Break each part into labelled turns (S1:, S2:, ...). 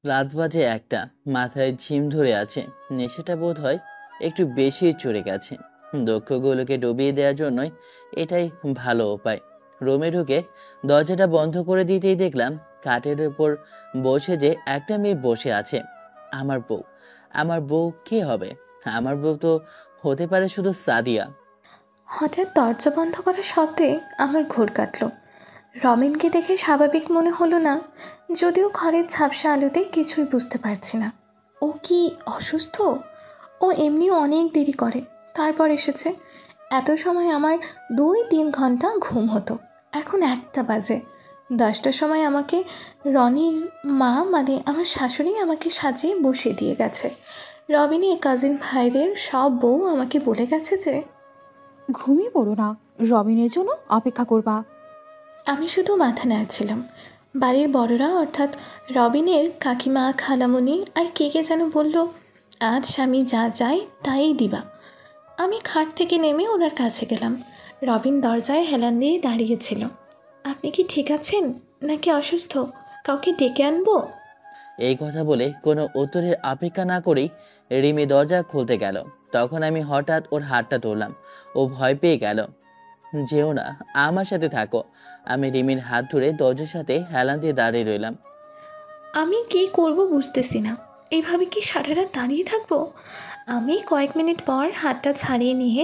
S1: রাত বাজে একটা, মাথায় ঝিম ধরে আছে। নেশাটা বোধ হয় একটু বেশি চড়ে গেছে। দক্ষগুলোকে ডুবিয়ে দেওয়ার জন্যই এটাই ভালো উপায়। রুমে ঢুকে দরজাটা বন্ধ করে দিতেই দেখলাম খাটের উপর বসে যে একটা মেয়ে বসে আছে। আমার বউ। আমার বউ কে হবে? আমার বউ তো হতে পারে শুধু সাদিয়া।
S2: হঠাৎ দরজা বন্ধ করার শব্দে আমার ঘোর কাটল। রমেনকে দেখে স্বাভাবিক মনে হলো না, যদিও ঘরের ঝাপসা আলোতে কিছুই বুঝতে পারছি না। ও কি অসুস্থ? ও এমনিও অনেক দেরি করে, তারপর এসেছে। এত সময় আমার 2-3 ঘন্টা ঘুম হতো, এখন 1টা বাজে। 10টার সময় আমাকে রনির মা মানে আমার শাশুড়ি আমাকে সাজিয়ে বসিয়ে দিয়ে গেছে। রবিনের কাজিন ভাইদের সব বউ আমাকে বলে গেছে যে
S3: ঘুমিয়ে পড়ো না, রবিনের জন্য অপেক্ষা করবা।
S2: আমি শুধু মাথা নাড়ছিলাম। বাড়ির বড়রা অর্থাৎ রবিনের কাকিমা, খালামণি আর কে কে যেন বলল, আজ স্বামী যা চায় তাই দিবা। আমি খাট থেকে নেমে ওনার কাছে গেলাম। রবিন দরজায় হেলান দিয়ে দাঁড়িয়েছিল। আপনি কি ঠিক আছেন নাকি অসুস্থ? কাউকে ডেকে আনবো?
S1: এই কথা বলে কোনো উত্তরের অপেক্ষা না করেই রিমি দরজা খুলতে গেল। তখন আমি হঠাৎ ওর হাতটা ধরলাম। ও ভয় পেয়ে গেল। যেও না, আমার সাথে থাকো। আমি রিমির হাত ধরে দরজার সাথে হেলান দিয়ে দাঁড়িয়ে রইলাম।
S2: আমি কি করব বুঝতেছি না। এইভাবে কি সারা রাত দাঁড়িয়ে থাকবো? আমি কয়েক মিনিট পর হাতটা ছাড়িয়ে নিয়ে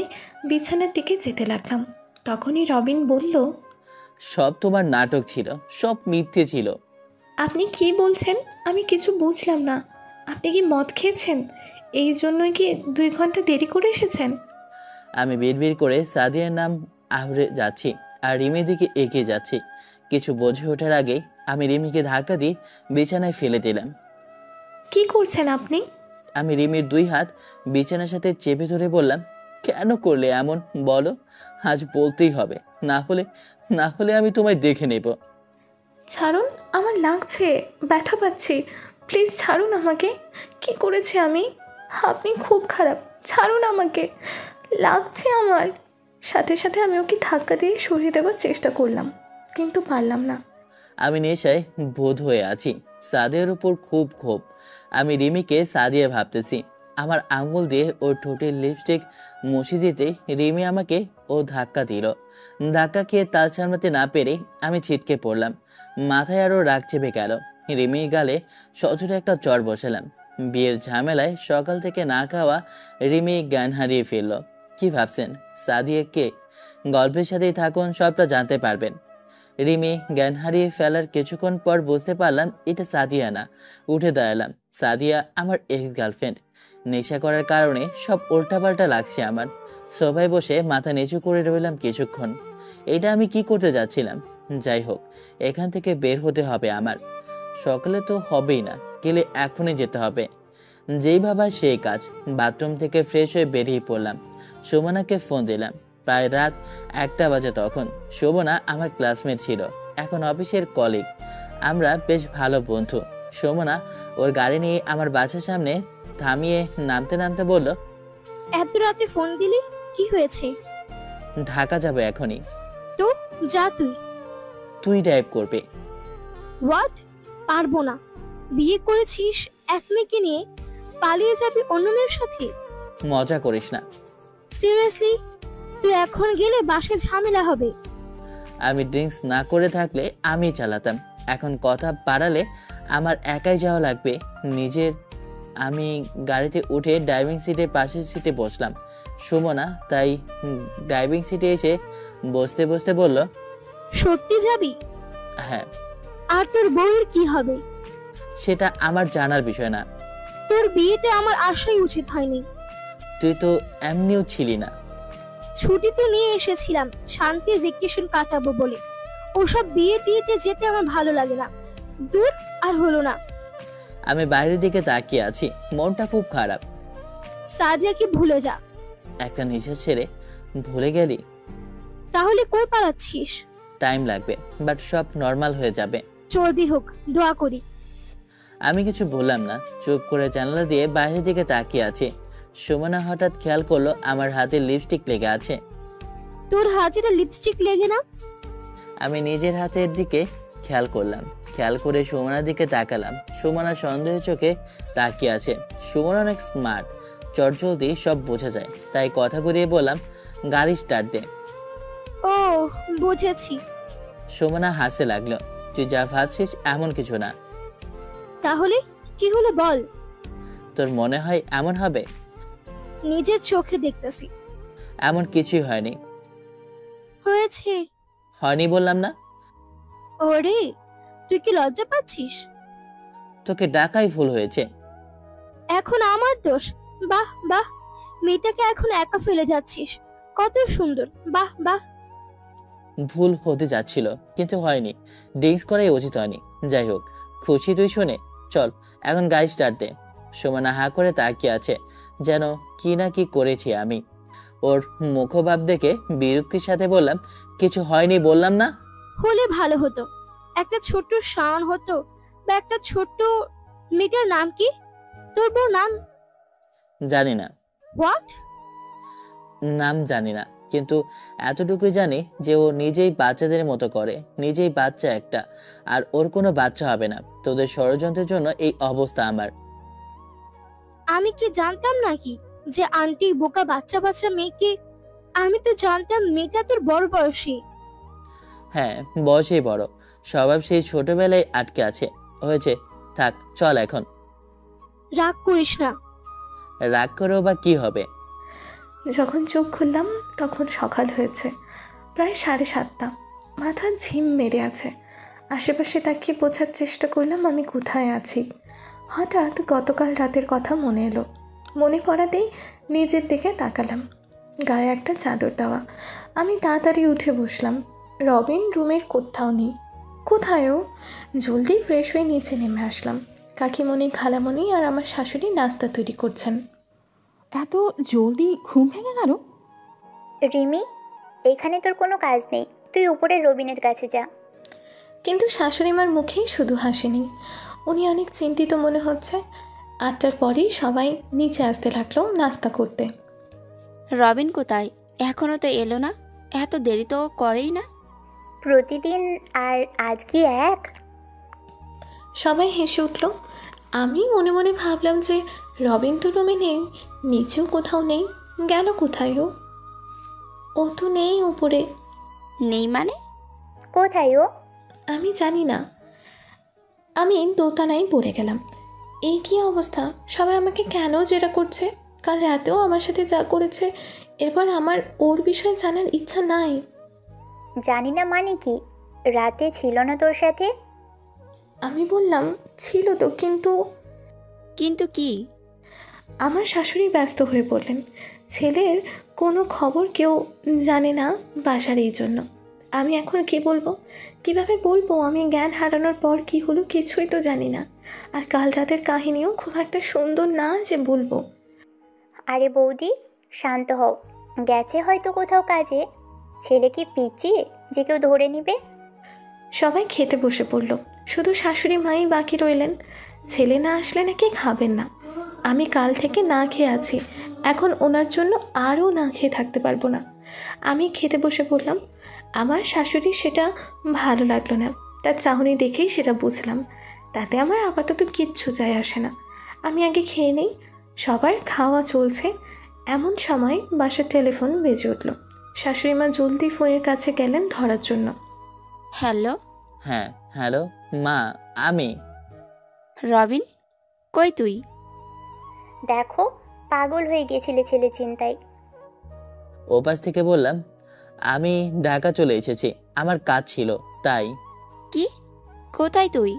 S2: বিছানার দিকে যেতে লাগলাম। তখনই রবিন বলল,
S1: সব তোমার নাটক ছিল, সব মিথ্যে ছিল।
S2: আপনি কি বলছেন? আমি কিছু বুঝলাম না। আপনি কি মদ খেয়েছেন? এই জন্যই কি 2 ঘন্টা দেরি করে এসেছেন?
S1: আমি বিড়বিড় করে সাদিয়ার নাম আহরে যাচ্ছি আর রিমির দিকে এগিয়ে যাচ্ছি। কিছু বোঝে ওঠার আগেই আমি রিমিকে ধাক্কা দিয়ে বিছানায় ফেলে দিলাম।
S2: কি করছেন আপনি?
S1: আমি রিমির 2 হাত বিছানার সাথে চেপে ধরে বললাম, কেন করলে এমন? বলো। আজ বলতেই হবে, না হলে না হলে আমি তোমায় দেখে নেব।
S2: ছাড়ুন, আমার লাগছে, ব্যথা পাচ্ছি। প্লিজ ছাড়ুন আমাকে। কি করেছি আমি? আপনি খুব খারাপ, ছাড়ুন আমাকে, লাগছে আমার। সাথে সাথে আমি ওকে ধাক্কা দিয়ে সরিয়ে দেওয়ার চেষ্টা করলাম, কিন্তু পারলাম না।
S1: আমি নেশায় বোধ হয়ে আছি। সাদিয়ার উপর খুব ক্ষোভ। আমি রিমিকে সাদিয়া ভাবতেছি। আমার আঙুল দিয়ে ওর ঠোঁটের লিপস্টিক মুছে দিতে রিমি আমাকে ও ধাক্কা দিল। ধাক্কা খেয়ে তাল সামলাতে না পেরে আমি ছিটকে পড়লাম। মাথায় আরো রাগ চেপে গেল। রিমির গালে সজোরে একটা চড় বসালাম। বিয়ের ঝামেলায় সকাল থেকে না খাওয়া রিমি জ্ঞান হারিয়ে ফেলল। কি ভাবছেন সাদিয়া কে? গল্পের সাথেই থাকুন, সবটা জানতে পারবেন। রিমি জ্ঞান হারিয়ে ফেলার কিছুক্ষণ পর বুঝতে পারলাম এটা সাদিয়া না। উঠে দাঁড়ালাম। সাদিয়া আমার এক্স গার্লফ্রেন্ড। নেশা করার কারণে সব উল্টাপাল্টা লাগছে আমার। সোফায় বসে মাথা নিচু করে রইলাম কিছুক্ষণ। এটা আমি কি করতে যাচ্ছিলাম? যাই হোক, এখান থেকে বের হতে হবে আমার। সকালে তো হবেই না, গেলে এখনই যেতে হবে। যেই ভাবা সেই কাজ। বাথরুম থেকে ফ্রেশ হয়ে বেরিয়ে পড়লাম। সুমনাকে ফোন দিলাম। প্রায় রাত 1টা বাজে তখন। শোভনা আমার ক্লাসমেট ছিল, এখন অফিসের কলিগ। আমরা বেশ ভালো বন্ধু। শোভনা ওর গাড়ি নিয়ে আমার বাসার সামনে থামিয়ে নামতে নামতে বলল,
S4: এত রাতে ফোন দিলি, কি হয়েছে?
S1: ঢাকা যাবো এখনই।
S4: তো যা তুই।
S1: তুই ড্রাইভ করবে?
S4: হোয়াট? পারবো না। বিয়ে করেছিস এক মেয়েকে নিয়ে, পালিয়ে যাবি অন্য মেয়ের সাথে?
S1: মজা করিস না।
S4: সিরিয়াসলি? তুই এখন গেলে বাসায় ঝামেলা হবে।
S1: আমি ড্রিঙ্কস না করে থাকলে আমি চালাতাম, এখন কথা বাড়ালে আমার একাই যাওয়া লাগবে। নিজের আমি গাড়িতে উঠে ড্রাইভিং সিটের পাশের সিটে বসলাম। সুমনা তাই ড্রাইভিং সিটে এসে বসতে বসতে বলল,
S4: সত্যি যাবি?
S1: হ্যাঁ।
S4: আর তোর বউয়ের কি হবে?
S1: সেটা আমার জানার বিষয় না।
S4: তোর বিয়েতে আমার আসাই উচিত হয়নি।
S1: তুই তো এমনিও ছিলি না।
S4: ছুটি তো নিয়ে এসেছিলাম শান্তির ভেকেশন কাটাবো বলে। ওসব বিয়ে টিয়েতে যেতে আমার ভালো লাগে না। দূর, আর হলো না।
S1: আমি বাইরের দিকে তাকিয়ে আছি, মনটা খুব খারাপ।
S4: সাদিয়াকে ভুলে যা।
S1: একটা নিঃশ্বাস ছেড়ে, ভুলে গেলি?
S4: তাহলে কই পালাচ্ছিস?
S1: টাইম লাগবে, বাট সব নর্মাল হয়ে যাবে।
S4: জলদি হোক, দোয়া করি।
S1: আমি কিছু বললাম না, চুপ করে জানালা দিয়ে বাইরের দিকে তাকিয়ে আছি। সুমনা হঠাৎ খেয়াল করলো আমার হাতে লিপস্টিক লেগে আছে।
S4: তোর হাতের লিপস্টিক লেগে না?
S1: আমি নিজের হাতের দিকে খেয়াল করলাম। খেয়াল করে সুমনার দিকে তাকালাম। সুমনা সন্দেহ চোখে তাকিয়ে আছে। সুমনা অনেক স্মার্ট, চটজলদি সব বোঝা যায়। তাই কথা ঘুরিয়ে বললাম, গাড়ি স্টার্ট দে।
S4: ও বুঝেছি।
S1: সুমনা হাসতে লাগলো। তুই যা ভাবছিস এমন কিছু না।
S4: তাহলে কি হলো বল।
S1: তোর মনে হয় এমন হবে?
S4: নিজের চোখে দেখতেছি।
S1: এমন কিছুই হয়নি।
S4: হয়েছে।
S1: হয়নি বললাম না?
S4: ওরে, তুই কি লজ্জা পাচ্ছিস?
S1: তোকে ডাকাই ভুল হয়েছে।
S4: এখন আমার দোষ? বাহ বাহ, মেয়েটাকে এখন একা ফেলে যাচ্ছিস। কত সুন্দর, বাহ বাহ।
S1: ভুল হতে যাচ্ছিল কিন্তু হয়নি। ড্রিঙ্কস করাই উচিত হয়নি। যাই হোক, খুশি তুই শুনে? চল এখন গাড়ি স্টার্ট দে। সুমনা হা করে তাকিয়ে আছে, যেন কি না কি করেছি আমি। ওর মুখভাব দেখে বিরক্তির সাথে বললাম, কিছু হয়নি বললাম না?
S4: হলে ভালো হতো। একটা ছোট্ট শাওন হতো, বা একটা ছোট্ট মেয়েটার নাম কি? তোর বউ নাম?
S1: জানি না।
S4: হোয়াট?
S1: নাম জানি না, কিন্তু এতটুকুই জানি যে ও নিজেই বাচ্চাদের মতো করে। নিজেই বাচ্চা একটা, আর ওর কোনো বাচ্চা হবে না। তোদের ষড়যন্ত্রের জন্য এই অবস্থা আমার।
S4: আমি কি জানতাম নাকি যে আন্টি বোকা বাচ্চা বাচ্চা মেয়েকে? আমি তো জানতাম মেয়েটা তোর বড় বয়সী।
S1: হ্যাঁ, বয়সেই বড়, স্বভাব সেই ছোটবেলায় আটকে আছে। হয়েছে, থাক, চল এখন।
S4: রাগ করিস না।
S1: রাগ করেও বা কি হবে?
S2: যখন চোখ খুললাম তখন সকাল হয়েছে, প্রায় 7:30। মাথা ঝিম মেরে আছে। আশেপাশে তাকিয়ে বোঝার চেষ্টা করলাম আমি কোথায় আছি। হঠাৎ গতকাল রাতের কথা মনে এলো। মনে পড়াতেই নিজের দিকে তাকালাম। গায়ে একটা চাদর দেওয়া। আমি তাড়াতাড়ি উঠে বসলাম। রবিন রুমের কোথাও নেই। কোথায় ও? জলদি ফ্রেশ হয়ে নিচে নেমে আসলাম। কাকিমণি, খালামণি আর আমার শাশুড়ি নাস্তা তৈরি করছেন।
S3: এত জলদি ঘুম ভেঙে গেল?
S5: রিমি, এখানে তোর কোনো কাজ নেই, তুই উপরে রবিনের কাছে যা।
S2: কিন্তু শাশুড়িমার মুখেই শুধু হাসি নেই, উনি অনেক চিন্তিত মনে হচ্ছে। 8টার পরেই সবাই নিচে আসতে লাগলো নাস্তা করতে।
S6: রবিন কোথায়? এখনো তো এলো না। এত দেরি তো করেই না।
S5: প্রতিদিন আর আজ কি এক?
S2: সবাই হেসে উঠল। আমি মনে মনে ভাবলাম যে রবিন তো রুমে নেই, নিচেও কোথাও নেই। গেল কোথায় ও? ও তো নেই উপরে।
S6: নেই মানে?
S5: কোথায় ও?
S2: আমি জানি না। আমি দোতলায় পড়ে গেলাম। এই কি অবস্থা? সবাই আমাকে কেন জেরা করছে? কাল রাতেও আমার সাথে যা করেছে, এরপর আমার ওর বিষয়ে জানার ইচ্ছা নাই।
S5: জানি না মানে কি? রাতে ছিল না তোর সাথে?
S2: আমি বললাম ছিল তো, কিন্তু
S6: কিন্তু কি?
S2: আমার শাশুড়ি ব্যস্ত হয়ে পড়লেন। ছেলের কোনো খবর কেউ জানে না বাসার, এই জন্য। আমি এখন কি বলবো, কিভাবে বলবো? আমি জ্ঞান হারানোর পর কি হলো কিছুই তো জানি না। আর কাল রাতের কাহিনীও খুব একটা সুন্দর না যে বলবো।
S5: আরে বৌদি, শান্ত হও। গেছে হয়তো কোথাও কাজে। ছেলে কি পিচ্ছি যে কেউ ধরে নিবে?
S2: সবাই খেতে বসে পড়ল, শুধু শাশুড়ি মাই বাকি রইলেন। ছেলে না আসলে নাকি খাবেন না। আমি কাল থেকে না খেয়ে আছি, এখন ওনার জন্য আরও না খেয়ে থাকতে পারবো না। আমি খেতে বসে পড়লাম। আমার শাশুড়ি সেটা ভালো লাগলো না, তার চাহনি দেখেই সেটা বুঝলাম। তাতে আমার আপাতত কিচ্ছু যায় আসে না। আমি আগে খেয়ে নেই। সবার খাওয়া চলছে, এমন সময় বাসার টেলিফোন বেজে উঠল। শাশুড়ি মা জলদি ফোনের কাছে গেলেন ধরার জন্য।
S6: হ্যালো?
S1: হ্যাঁ, হ্যালো মা, আমি।
S6: রবিন, কই তুই?
S5: দেখো, পাগল হয়ে গেছিলে ছেলে চিন্তায়।
S1: ওপাশ থেকে বললাম, আমি ঢাকা চলে এসেছি, আমার কাজ ছিল তাই।
S6: কি? কোথায় তুই?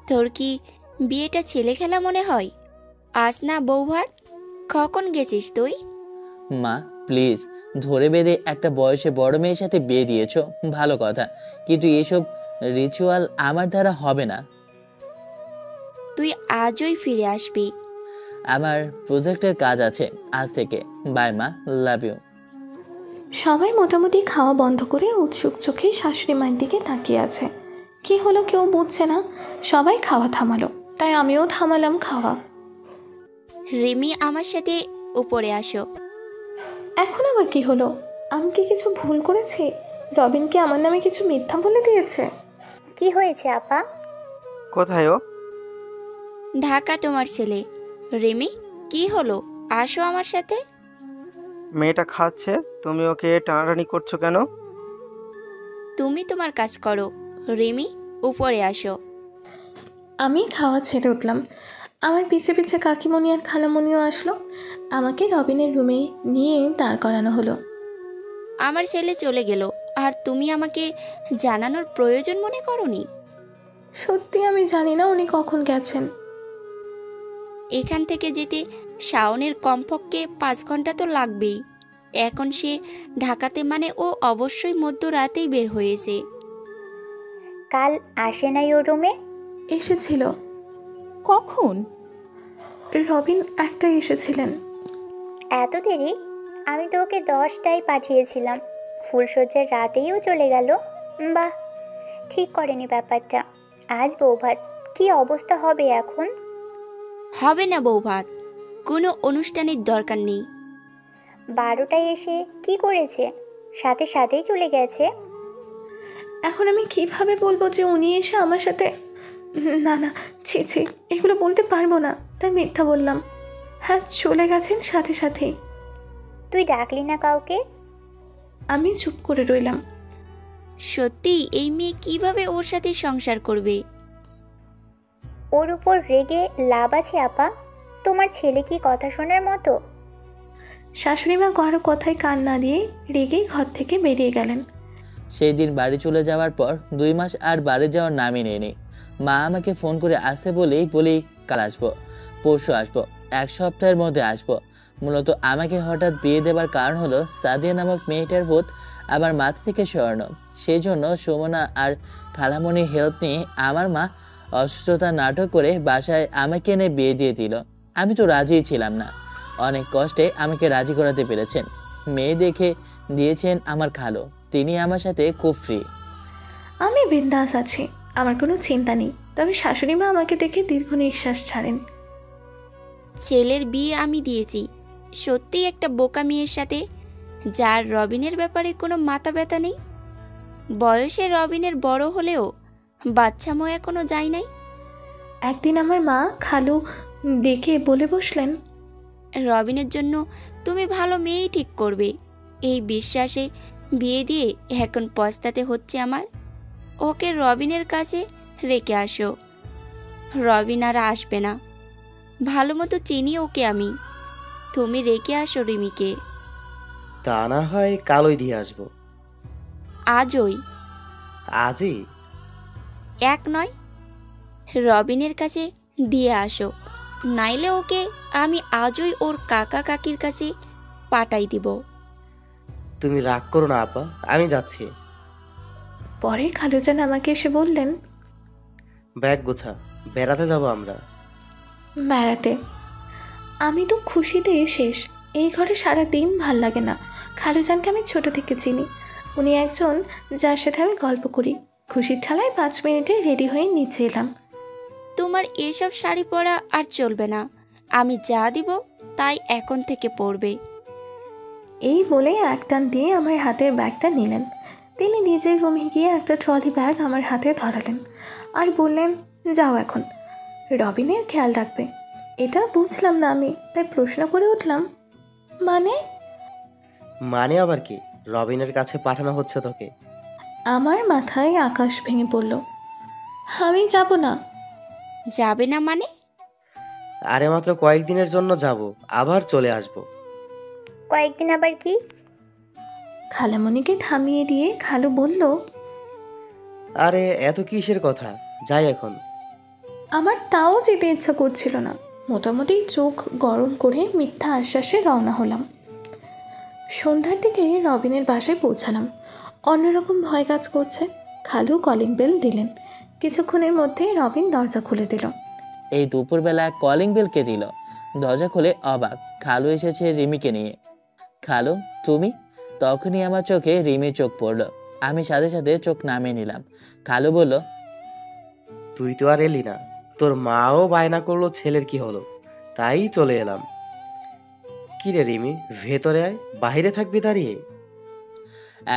S6: তোর কি বিয়েটা ছেলে খেলা মনে হয়? আজ না বউ ভাত? কখন গেছিস তুই?
S1: মা প্লিজ, ধরে বেঁধে একটা বয়সে বড় মেয়ের সাথে বিয়ে দিয়েছো, ভালো কথা, কিন্তু এসব রিচুয়াল আমার দ্বারা হবে না।
S6: তুই আজই ফিরে আসবি।
S1: আমার প্রজেক্টের কাজ আছে আজ থেকে। বাই মা, লাভ ইউ।
S2: সবাই মোটামুটি খাওয়া বন্ধ করে উৎসুক চোখে শাশুড়ি মায়ের দিকে তাকিয়ে আছে। কি হলো কেউ বুঝছে না। সবাই খাওয়া থামালো, তাই আমিও থামালাম খাওয়া।
S6: রিমি, আমার সাথে উপরে আসো।
S2: এখন আবার কি হলো? আমি কি কিছু ভুল করেছি? রবিন কি আমার নামে কিছু মিথ্যা বলে দিয়েছে?
S5: কি হয়েছে আপা?
S7: কোথায় ও?
S6: ঢাকা তোমার ছেলে। রিমি, কি হলো? আসো আমার সাথে।
S7: মেয়েটা খাচ্ছে, তুমি ওকে টানাটানি করছো কেন?
S6: তুমি তোমার কাজ করো। রিমি, উপরে আসো।
S2: আমি খাওয়া ছেড়ে উঠলাম। আমার পিছে পিছে কাকিমণি আর খালামণিও আসলো। আমাকে রবিনের রুমে নিয়ে দাঁড় করানো হলো।
S6: আমার ছেলে চলে গেল, আর তুমি আমাকে জানানোর প্রয়োজন মনে করোনি?
S2: সত্যি আমি জানি না উনি কখন গেছেন।
S6: এখান থেকে যেতে শাওনের কমপক্ষে 5 ঘন্টা তো লাগবেই। এখন সে ঢাকাতে, মানে ও অবশ্যই মধ্যরাতেই বের হয়েছে।
S5: কাল আসে নাই ও রুমে?
S2: এসেছিল।
S3: কখন?
S2: রবিন একটা এসেছিলেন।
S5: এত দেরি? আমি তো ওকে 10টায় পাঠিয়েছিলাম, ফুলসজ্জার রাতেইও চলে গেল। বাহ, ঠিক করেনি ব্যাপারটা। আজ বৌভাত, কি অবস্থা হবে এখন?
S6: হবে না বৌভাত, কোনো অনুষ্ঠানের দরকার নেই।
S5: 12টায় এসে কি করেছে? সাথে সাথেই চলে গেছে।
S2: এখন আমি কিভাবে বলবো যে উনি এসে আমার সাথে... না না, ছি ছি, এগুলো বলতে পারবো না, তাই মিথ্যা বললাম। হ্যাঁ, চলে গেছেন সাথে সাথেই।
S5: তুই ডাকলি না কাউকে?
S2: আমি চুপ করে রইলাম।
S6: সত্যি এই মেয়ে কিভাবে ওর সাথে সংসার করবে?
S5: ওর উপর রেগে লাভ আছে আপা? তোমার ছেলে কি কথা শোনার মতো?
S2: শাশুড়ি মা কারো কথায় কান না দিয়ে রেগেই ঘর থেকে বেরিয়ে গেলেন।
S1: সেই দিন বাড়ি চলে যাওয়ার পর 2 মাস আর বাড়ি যাওয়ার নামই নেয়নি। মা আমাকে ফোন করে আসতে বলেই কাল আসবো, পরশু আসবো, 1 সপ্তাহের মধ্যে আসবো। মূলত আমাকে হঠাৎ বিয়ে দেবার কারণ হলো সাদিয়া নামক মেয়েটার ভূত আমার মাথা থেকে সরানো। সেই জন্য সুমনা আর খালামণির হেল্প নিয়ে আমার মা অসুস্থতা নাটক করে বাসায় আমাকে এনে বিয়ে দিয়ে দিল। আমি তো রাজিই ছিলাম না। অনেক কষ্টে আমাকে রাজি করাতে পেরেছেন। মেয়ে দেখে দিয়েছেন আমার খালো, তিনি আমার সাথে খুব ফ্রি।
S2: আমি বিন্দাস আছি, আমার কোনো চিন্তা নেই। তবে শাশুড়ি মা আমাকে দেখে দীর্ঘ নিঃশ্বাস ছাড়েন।
S6: ছেলের বিয়ে আমি দিয়েছি সত্যি একটা বোকা মেয়ের সাথে, যার রবিনের ব্যাপারে কোনো মাথা ব্যথা নেই। বয়সে রবিনের বড় হলেও বাচ্চামো এখনো যায় নাই।
S2: একদিন আমার মা খালু ডেকে বলে বসলেন,
S6: রবিনের জন্য তুমি ভালো মেয়েই ঠিক করবে, এই বিশ্বাসে বিয়ে দিয়ে এখন পস্তাতে হচ্ছে আমার। ওকে রবিনের কাছে রেখে আসো। রবিন আর আসবে না, ভালো মতো চিনি ওকে আমি। তুমি রেখে আসো রিমিকে।
S8: তা না হয় কালই দিয়ে আসবো।
S6: আজই?
S8: আজই?
S6: এক নয়, রবিনের কাছে দিয়ে আসো, নাইলে ওকে আমি আজই ওর কাকা কাকির কাছে পাঠাই দিব।
S8: তুমি রাগ করো না আপা, আমি যাচ্ছি।
S2: পরে খালুজান আমাকে এসে বললেন,
S8: ব্যাগ গোছা, বেড়াতে যাব আমরা।
S2: বেড়াতে? আমি তো খুশিতে শেষ। এই ঘরে সারা দিন ভাল লাগে না। খালুজানকে আমি ছোট থেকে চিনি। উনি একজন যার সাথে আমি গল্প করি। খুশির ঠালায় 5 মিনিটে রেডি হয়ে নিচে এলাম।
S6: তোমার এসব শাড়ি পরা আর চলবে না, আমি যা দিব তাই এখন থেকে পরবে।
S2: এই বলে এক টান দিয়ে আমার হাতের ব্যাগটা নিলেন। তিনি নিজের রুমে গিয়ে একটা ট্রলি ব্যাগ আমার হাতে ধরালেন আর বললেন, যাও এখন, রবিনের খেয়াল রাখবে। এটা বুঝলাম না আমি, তাই প্রশ্ন করে উঠলাম, মানে?
S8: মানে আবার কি? রবিনের কাছে পাঠানো হচ্ছে তোকে?
S2: আমার মাথায় আকাশ ভেঙে পড়ল। আমি যাব না।
S6: যাবে না মানে?
S8: আরে মাত্র কয়েকদিনের জন্য যাব, আবার চলে আসব।
S5: কয়েকদিন আবার কি?
S2: খালামণিকে থামিয়ে দিয়ে খালু বলল,
S8: আরে এত কিসের কথা, যাই এখন।
S2: আমার তাও যেতে ইচ্ছা করছিল না। মোটামুটি চোখ গরম করে মিথ্যা আশ্বাসে রওনা হলাম। সন্ধ্যার দিকে রবিনের বাসায় পৌঁছালাম। অন্যরকম ভয় কাজ করছে। খালু কলিং বেল দিলেন। কিছুক্ষণের মধ্যে রবিন দরজা খুলে দিল।
S1: এই দুপুরবেলা কলিং বেল কে দিল? দরজা খুলে অবাক, খালু এসেছে রিমিকে নিয়ে। খালু, তুমি? তখনই আমার চোখে রিমির চোখ পড়লো। আমি সাথে সাথে চোখ নামিয়ে নিলাম। খালু বলল,
S8: তুই তো আর এলি না, তোর মাও বায়না করলো ছেলের কি হলো, তাই চলে এলাম। কিরে রিমি, ভেতরে আয়, বাহিরে থাকবি দাঁড়িয়ে?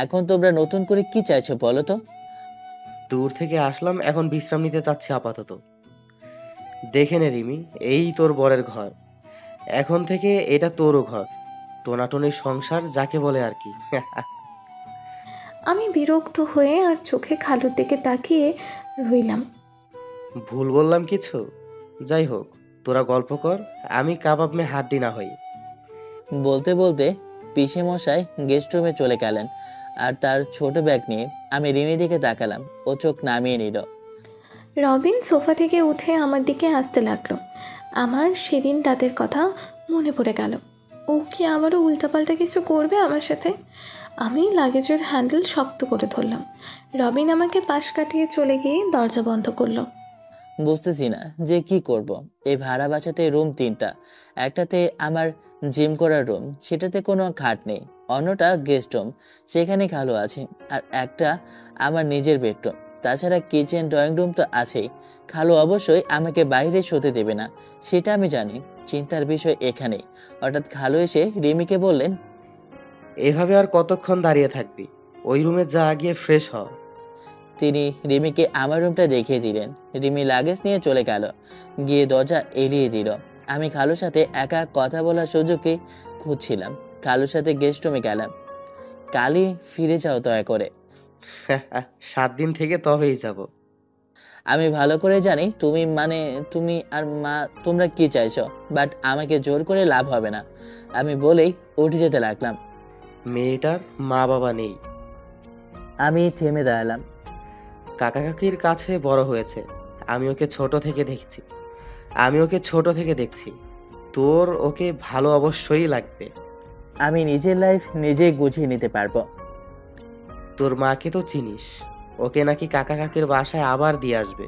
S1: এখন তোমরা নতুন করে কি চাইছো বলো তো?
S8: দূর থেকে আসলাম, এখন বিশ্রাম নিতে চাচ্ছি আপাতত। দেখে নে রিমি, এই তোর বরের ঘর। এখন থেকে এটা তোরও ঘর। টোনাটনির সংসার যাকে বলে আর কি।
S2: আমি বিরক্ত হয়ে আর চোখে খালুর দিকে তাকিয়ে রইলাম।
S8: ভুল বললাম কিছু? যাই হোক, তোরা গল্প কর, আমি কাবাব মে হাড্ডি না হই।
S1: বলতে বলতে পিসে মশাই গেস্ট রুমে চলে গেলেন আর তার ছোট ব্যাগ নিয়ে। আমি রিমির দিকে তাকালাম, ও চোখ নামিয়ে নিল।
S2: রবিন সোফা থেকে উঠে আমার দিকে আসতে লাগলো। আমার সেদিন রাতের কথা মনে পড়ে গেল। ও কি আবারও উল্টাপাল্টা কিছু করবে আমার সাথে? আমি লাগেজের হ্যান্ডেল শক্ত করে ধরলাম। রবিন আমাকে পাশ কাটিয়ে চলে গিয়ে দরজা বন্ধ করলো।
S1: বুঝতেছি না যে কি করব। এই ভাড়া বাসাতে রুম 3টা, একটাতে আমার জিম করার রুম, সেটাতে কোনো খাট নেই। অন্যটা গেস্ট রুম, সেখানে খালু আছে। আর একটা আমার নিজের বেডরুম। তাছাড়া কিচেন ড্রয়িং রুম তো আছেই। খালু অবশ্যই আমাকে বাইরে শুতে দেবে না, সেটা আমি জানি। চিন্তার বিষয় এখানেই হঠাৎ খালু এসে রিমিকে বললেন,
S8: এভাবে আর কতক্ষণ দাঁড়িয়ে থাকবি? ওই রুমে যা, গিয়ে ফ্রেশ হ।
S1: তিনি রিমিকে আমার রুমটা দেখিয়ে দিলেন। রিমি লাগেজ নিয়ে চলে গেল, গিয়ে দরজা এড়িয়ে দিল। আমি খালুর সাথে একা কথা বলার সুযোগকে খুঁজছিলাম। খালুর সাথে গেস্ট রুমে গেলাম। কালই ফিরে যাও দয়া করে।
S8: 7 দিন থেকে তবেই যাব।
S1: আমি ভালো করে জানি তুমি আর মা তোমরা কি চাইছো, বাট আমাকে জোর করে লাভ হবে না। আমি বলেই উঠে যেতে লাগলাম।
S8: মেয়েটার মা বাবা নেই।
S1: আমি থেমে দাঁড়ালাম।
S8: কাকা কাকির কাছে বড় হয়েছে। আমি ওকে ছোট থেকে দেখছি। তোর ওকে ভালো অবশ্যই লাগবে।
S1: আমি নিজের লাইফ নিজেই গুছিয়ে নিতে পারবো।
S8: তোর মাকে তো চিনিস, ওকে নাকি কাকা কাকির বাসায় আবার দিয়ে আসবে।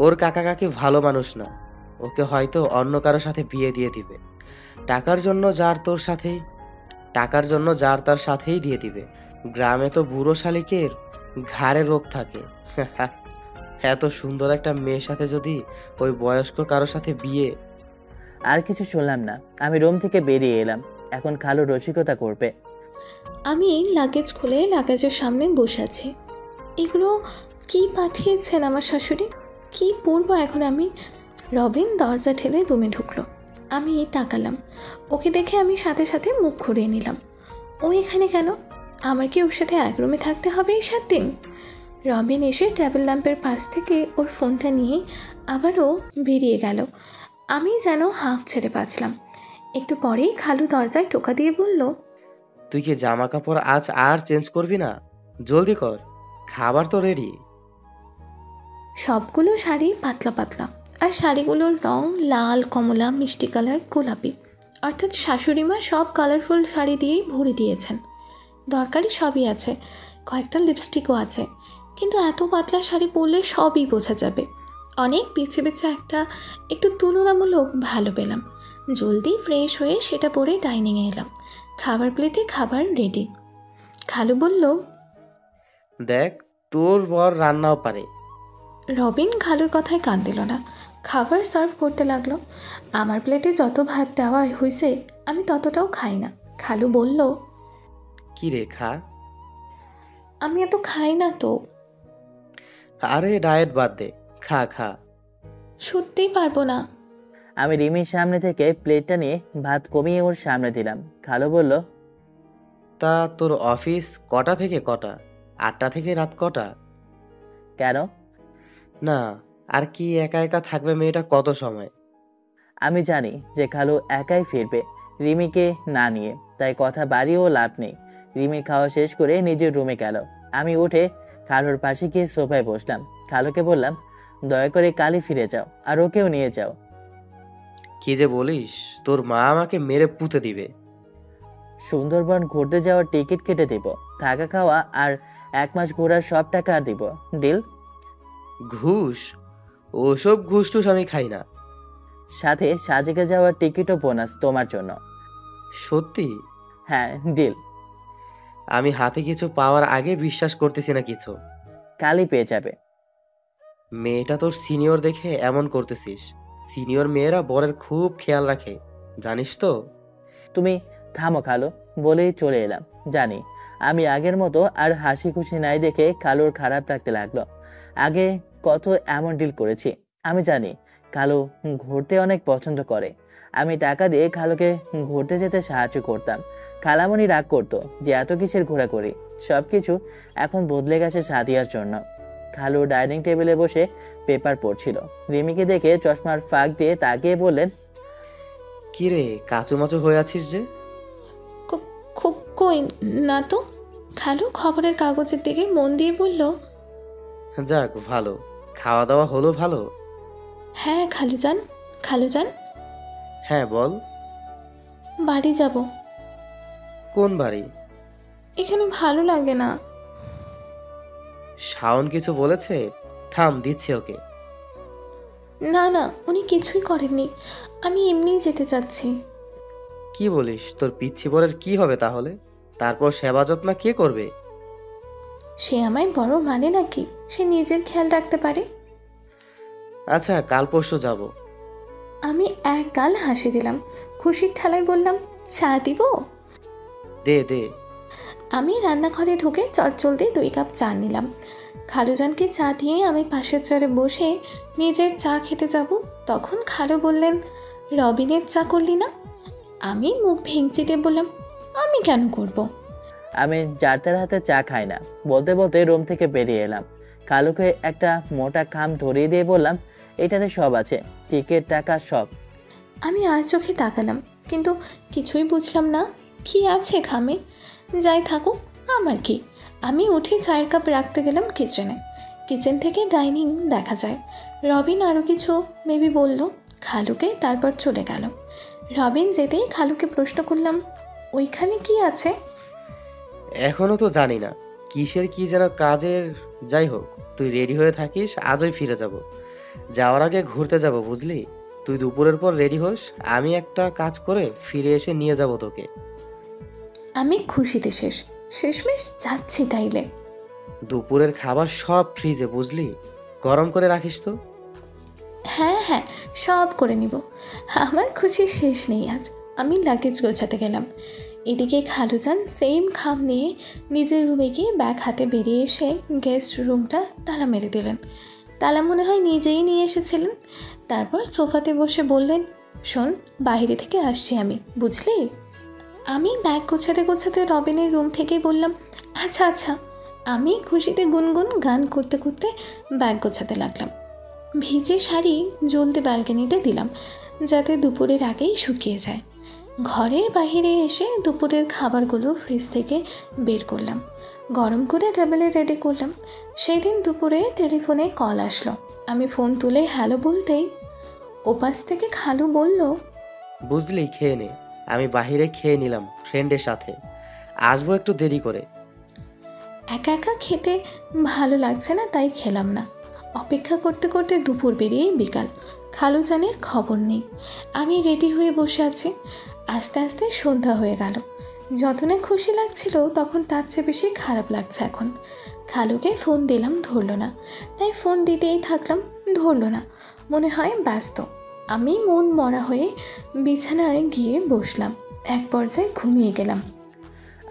S8: ওর কাকা কাকি ভালো মানুষ না, ওকে হয়তো অন্য কারো সাথে বিয়ে দিয়ে দিবে। টাকার জন্য যার তার সাথেই দিয়ে দিবে। গ্রামে তো বুড়ো শালিকের ঘাড়ে রোগ থাকে। এত সুন্দর একটা মেয়ের সাথে যদি ওই বয়স্ক কারো সাথে বিয়ে।
S1: আর কিছু শুনলাম না। আমি রুম থেকে বেরিয়ে এলাম। এখন খালু রসিকতা করবে।
S2: আমি লাগেজ খুলে লাগেজের সামনে বসে আছি। এগুলো কি পাঠিয়েছেন আমার শাশুড়ি? কি পরবো এখন আমি? রবিন দরজা ঠেলে রুমে ঢুকলো। আমি তাকালাম। ওকে দেখে আমি সাথে সাথে মুখ ঘুরিয়ে নিলাম। ও এখানে কেন? আমার কি ওর সাথে এক রুমে থাকতে হবে এই 7 দিন? রবিন এসে টেবিল ল্যাম্পের পাশ থেকে ওর ফোনটা নিয়ে আবারও বেরিয়ে গেল। আমি যেন হাঁফ ছেড়ে বাঁচলাম। একটু পরেই খালু দরজায় টোকা দিয়ে বলল,
S8: তুই কি জামা কাপড় আজ আর চেঞ্জ করবি না? জলদি কর, খাবার তো রেডি।
S2: সবগুলো শাড়ি পাতলা পাতলা, আর শাড়িগুলোর রং লাল, কমলা, মিষ্টি কালার, গোলাপি। অর্থাৎ শাশুড়িমা সব কালারফুল শাড়ি দিয়েই ভরে দিয়েছেন। দরকারি সবই আছে, কয়েকটা লিপস্টিকও আছে। কিন্তু এত পাতলা শাড়ি পরলে সবই বোঝা যাবে। অনেক বেছে বেছে একটু তুলনামূলক ভালো পেলাম। জলদি ফ্রেশ হয়ে সেটা পরে ডাইনিংয়ে এলাম। খাবার প্লেটে খাবার রেডি। খালু বলল,
S8: দেখ, তোর বর রান্নাও পারে।
S2: রবিন খালুর কথায় কান দিল না। খাবার সার্ভ করতে লাগলো। আমার প্লেটে যত ভাত দেওয়া হয়েছে আমি ততটাও খাই না। খালু বলল,
S8: কি রে, খা।
S2: আমি এত খাই না তো।
S8: আরে ডায়েট বাদ দে, খা খা।
S2: সত্যিই পারবো না।
S1: আমি রিমির সামনে থেকে প্লেটটা নিয়ে ভাত কমিয়ে ওর সামনে দিলাম। খালু বলল,
S8: তা তোর অফিস কটা থেকে কটা? 8টা থেকে রাত কটা?
S1: কেন?
S8: না, আর কি একা একা থাকবে মেয়েটা কত সময়?
S1: আমি জানি যে খালু একাই ফিরবে রিমিকে না নিয়ে, তাই কথা বাড়িয়েও লাভ নেই। রিমি খাওয়া শেষ করে নিজের রুমে গেল। আমি উঠে খালুর পাশে গিয়ে সোফায় বসলাম। খালুকে বললাম, দয়া করে কালই ফিরে যাও আর ওকেও নিয়ে যাও।
S8: কি যে বলিস, তোর মা আমাকে মেরে পুঁতে দিবে।
S1: সুন্দরবন ঘুরতে যাওয়ার টিকিট কেটে দেব, থাকা খাওয়া আর 1 মাস ঘোরার সব টাকা দিব। ডিল?
S8: ঘুষ? ওসব ঘুষ টুস আমি খাই না।
S1: সাথে সাজেকে যাওয়ার টিকিটও বোনাস তোমার জন্য।
S8: সত্যি?
S1: হ্যাঁ, ডিল।
S8: আমি হাতে কিছু পাওয়ার আগে বিশ্বাস করতেছি না কিছু।
S1: কালই পেয়ে যাবে।
S8: মেয়েটা তোর সিনিয়র দেখে এমন করতেছিস। সিনিয়র মেয়েরা বরের খুব খেয়াল রাখে, জানিস তো।
S1: তুমি থামো খালু, বলেই চলে এলাম। জানি আমি আগের মতো আর হাসি খুশি নাই দেখে খালুর খারাপ লাগতে লাগলো। আগে কত এমন ডিল করেছি। আমি জানি খালু ঘুরতে অনেক পছন্দ করে। আমি টাকা দিয়ে খালুকে ঘুরতে যেতে সাহায্য করতাম। খালামণি রাগ করতো যে এত কিসের ঘোরাঘুরি। সবকিছু এখন বদলে গেছে সাদিয়ার জন্য। খালু ডাইনিং টেবিলে বসে পেপার পড়ছিল। রিমিকে দেখে চশমার ফাঁক দিয়ে তাকিয়ে বললেন,
S8: কি রে, কাচুমাচু হয়ে আছিস যে?
S2: কই না তো। খালু খবরের কাগজের দিকে মন দিয়ে বলল,
S8: যাক ভালো, খাওয়া দাওয়া হলো ভালো?
S2: হ্যাঁ খালুজান। খালুজান,
S8: হ্যাঁ বল।
S2: বাড়ি যাব।
S8: কোন বাড়ি?
S2: এখানে ভালো লাগে না।
S8: শাওন কিছু বলেছে? থাম, দিচ্ছি ওকে।
S2: না না, উনি কিছুই করেননি, আমি এমনিই যেতে চাচ্ছি।
S8: কি বলিস? তোর পিচ্ছি পরের কি হবে তাহলে? তারপর সেবা যত্ন কে করবে?
S2: সে আমায় বড় মানে নাকি? সে নিজের খেয়াল রাখতে পারে।
S8: আচ্ছা, কাল পরশু যাব।
S2: আমি এক গাল হাসি দিলাম, খুশির ঠেলায় বললাম, চা দিব?
S8: দে দে।
S2: আমি রান্নাঘরে ঢুকে চটজলদি 2 কাপ চা নিলাম। খালুজানকে চা দিয়ে আমি পাশের চেয়ারে বসে নিজের চা খেতে যাব। তখন খালু বললেন, রবিনের চা করলি না? আমি মুখ ভেঙচিতে বললাম, আমি কেন করব?
S1: আমি যার হাতে চা খাই না। বলতে বলতে রুম থেকে বেরিয়ে এলাম। খালুকে একটা মোটা খাম ধরিয়ে দিয়ে বললাম, এটাতে সব আছে, টিকিট, টাকা সব।
S2: আমি আর চোখে তাকালাম, কিন্তু কিছুই বুঝলাম না কি আছে খামে। যাই থাকুক, আমার কি। আমি উঠে চায়ের কাপ রাখতে গেলাম কিচেনে। কিচেন থেকে ডাইনিং দেখা যায়। রবিন আরও কিছু মেবি বলল খালুকে, তারপর চলে গেল। রবিন যেতেই খালুকে প্রশ্ন করলাম, ওইখানে কি আছে?
S8: এখনো তো জানি না কিসের কি যেন কাজের। যাই হোক, তুই রেডি হয়ে থাকিস, আজই ফিরে যাব। যাওয়ার আগে ঘুরতে যাব, বুঝলি? তুই দুপুরের পর রেডি হোস, আমি একটা কাজ করে ফিরে এসে নিয়ে যাব তোকে।
S2: আমি খুশিতে শেষমেশ যাচ্ছি তাইলে।
S8: দুপুরের খাবার সব ফ্রিজে, বুঝলি? গরম করে রাখিস তো।
S2: হ্যাঁ হ্যাঁ, সব করে নিব। আমার খুশির শেষ নেই আজ। আমি লাগেজ গোছাতে গেলাম। এদিকে খালুজান সেম খাম নিয়ে নিজের রুমে গিয়ে ব্যাগ হাতে বেরিয়ে এসে গেস্ট রুমটা তালা মেরে দিলেন। তালা মনে হয় নিজেই নিয়ে এসেছিলেন। তারপর সোফাতে বসে বললেন, শোন, বাইরে থেকে আসছি আমি, বুঝলি? আমি ব্যাগ গোছাতে গোছাতে রবিনের রুম থেকেই বললাম, আচ্ছা আচ্ছা। আমি খুশিতে গুনগুন গান করতে করতে ব্যাগ গোছাতে লাগলাম। ভিজে শাড়ি জ্বলতে ব্যালকনিতে দিলাম, যাতে দুপুরের আগেই শুকিয়ে যায়। ঘরের বাইরে এসে দুপুরের খাবারগুলো ফ্রিজ থেকে বের করলাম, গরম করে টেবিলে রেডি করলাম। সেই দিন দুপুরে টেলিফোনে কল আসলো। আমি ফোন তুলে হ্যালো বলতেই ওপাশ থেকে খালু বলল,
S8: বুঝলি, খেয়ে নে। আমি বাহিরে খেয়ে নিলাম ফ্রেন্ডের সাথে, আসবো একটু দেরি করে।
S2: একা একা খেতে ভালো লাগছে না, তাই খেলাম না। অপেক্ষা করতে করতে দুপুর বেরিয়েই বিকাল। খালুজানের খবর নেই। আমি রেডি হয়ে বসে আছি। আস্তে আস্তে সন্ধ্যা হয়ে গেল। যত না খুশি লাগছিল, তখন তার চেয়ে বেশি খারাপ লাগছে এখন। খালুকে ফোন দিলাম, ধরল না। তাই ফোন দিতেই থাকলাম, ধরল না। মনে হয় ব্যস্ত। আমি মন মরা হয়ে বিছানায় গিয়ে বসলাম। এক পর্যায়ে ঘুমিয়ে গেলাম।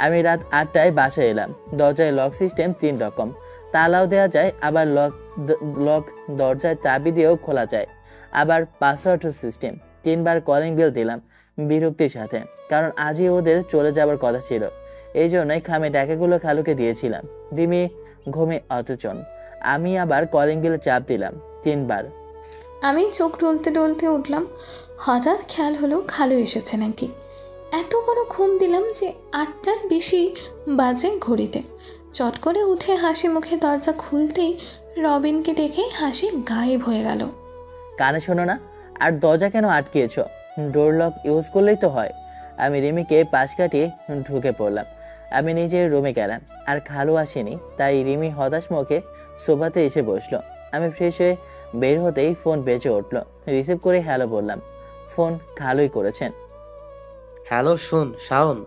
S1: আমি রাত 8টায় বাসায় এলাম। দরজায় লক সিস্টেম 3 রকম, তালাও দেওয়া যায়, আবার লক দরজায় চাবি দিয়েও খোলা যায়, আবার পাসওয়ার্ড সিস্টেম। 3বার কলিং বেল দিলাম বিরক্তির সাথে, কারণ আজই ওদের চলে যাবার কথা ছিল। এই জন্যই খামে টাকাগুলো খালুকে দিয়েছিলাম। রিমি ঘুমে অচেতন। আমি আবার কলিং বেল চাপ দিলাম 3বার।
S2: আমি চোখ ডলতে ডলতে উঠলাম। হঠাৎ খেয়াল হলো খালু এসেছে নাকি। এত বড় ঘুম দিলাম যে 8টার বেশি বাজে ঘড়িতে। চট করে উঠে হাসি মুখে দরজা খুলতেই রবিনকে দেখে হাসি গায়েব হয়ে গেল।
S1: কানে শোনো না? আর দরজা কেন আটকিয়েছ? ডোর লক ইউজ করলেই তো হয়। আমি রিমিকে পাশ কাটিয়ে ঢুকে পড়লাম। আমি নিজের রুমে গেলাম, আর খালু আসেনি, তাই রিমি হতাশ মুখে সোফাতে এসে বসলো। আমি ফ্রেশ হয়ে বের হতেই ফোন বেজে উঠলো। রিসিভ করে হ্যালো বললাম। ফোন খালুই করেছেন।
S8: হ্যালো, শোন শাওন,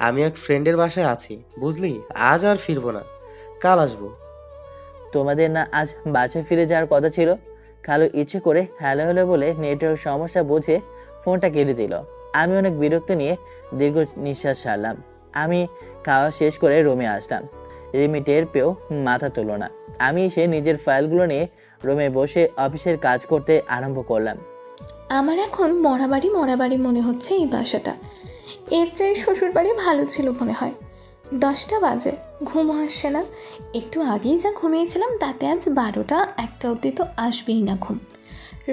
S8: আমি এক ফ্রেন্ডের বাসায় আছি, বুঝলি? আজ আর ফিরবো না, কাল আসবো।
S1: তোমাদের না আজ বাসায় ফিরে যাওয়ার কথা ছিল? খালু ইচ্ছে করে হ্যালো হ্যালো বলে নেটওয়ার্ক সমস্যা বুঝে ফোনটা কেটে দিল। আমি অনেক বিরক্ত নিয়ে দীর্ঘ নিঃশ্বাস ছাড়লাম। আমি খাওয়া শেষ করে রুমে আসলাম। রিমি টের পেয়েও মাথা তুলো না। আমি এসে নিজের ফাইলগুলো নিয়ে রুমে বসে অফিসের কাজ করতে আরম্ভ করলাম।
S2: আমার এখন মরাবাড়ি মনে হচ্ছে এই বাসাটা। এর চেয়ে শ্বশুরবাড়ি ভালো ছিল মনে হয়। 10টা বাজে, ঘুমও আসছে না। একটু আগেই যা ঘুমিয়েছিলাম তাতে আজ 12টা 1টা অবধি তো আসবেই না ঘুম।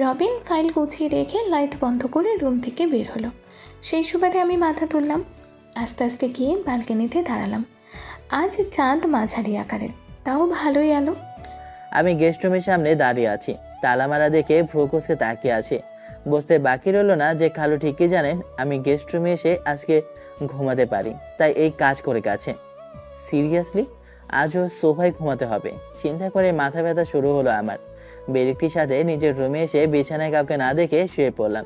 S2: রবিন ফাইল গুছিয়ে রেখে লাইট বন্ধ করে রুম থেকে বের হলো। সেই সুবাদে আমি মাথা তুললাম। আস্তে আস্তে গিয়ে ব্যালকনিতে দাঁড়ালাম। আজ চাঁদ মাঝারি আকারের, তাও ভালোই আলো।
S1: আমি গেস্ট রুমের সামনে দাঁড়িয়ে আছি, তালামারা দেখে ফ্রুকুসকে তাকিয়ে আছি। বুঝতে বাকি রইল না যে খালু ঠিকই জানেন আমি গেস্ট রুমে এসে আজকে ঘুমাতে পারি, তাই এই কাজ করে গেছে। সিরিয়াসলি আজও সোফায় ঘুমাতে হবে চিন্তা করে মাথা ব্যথা শুরু হলো আমার। বিরক্তির সাথে নিজের রুমে এসে বিছানায় কাউকে না দেখে শুয়ে পড়লাম।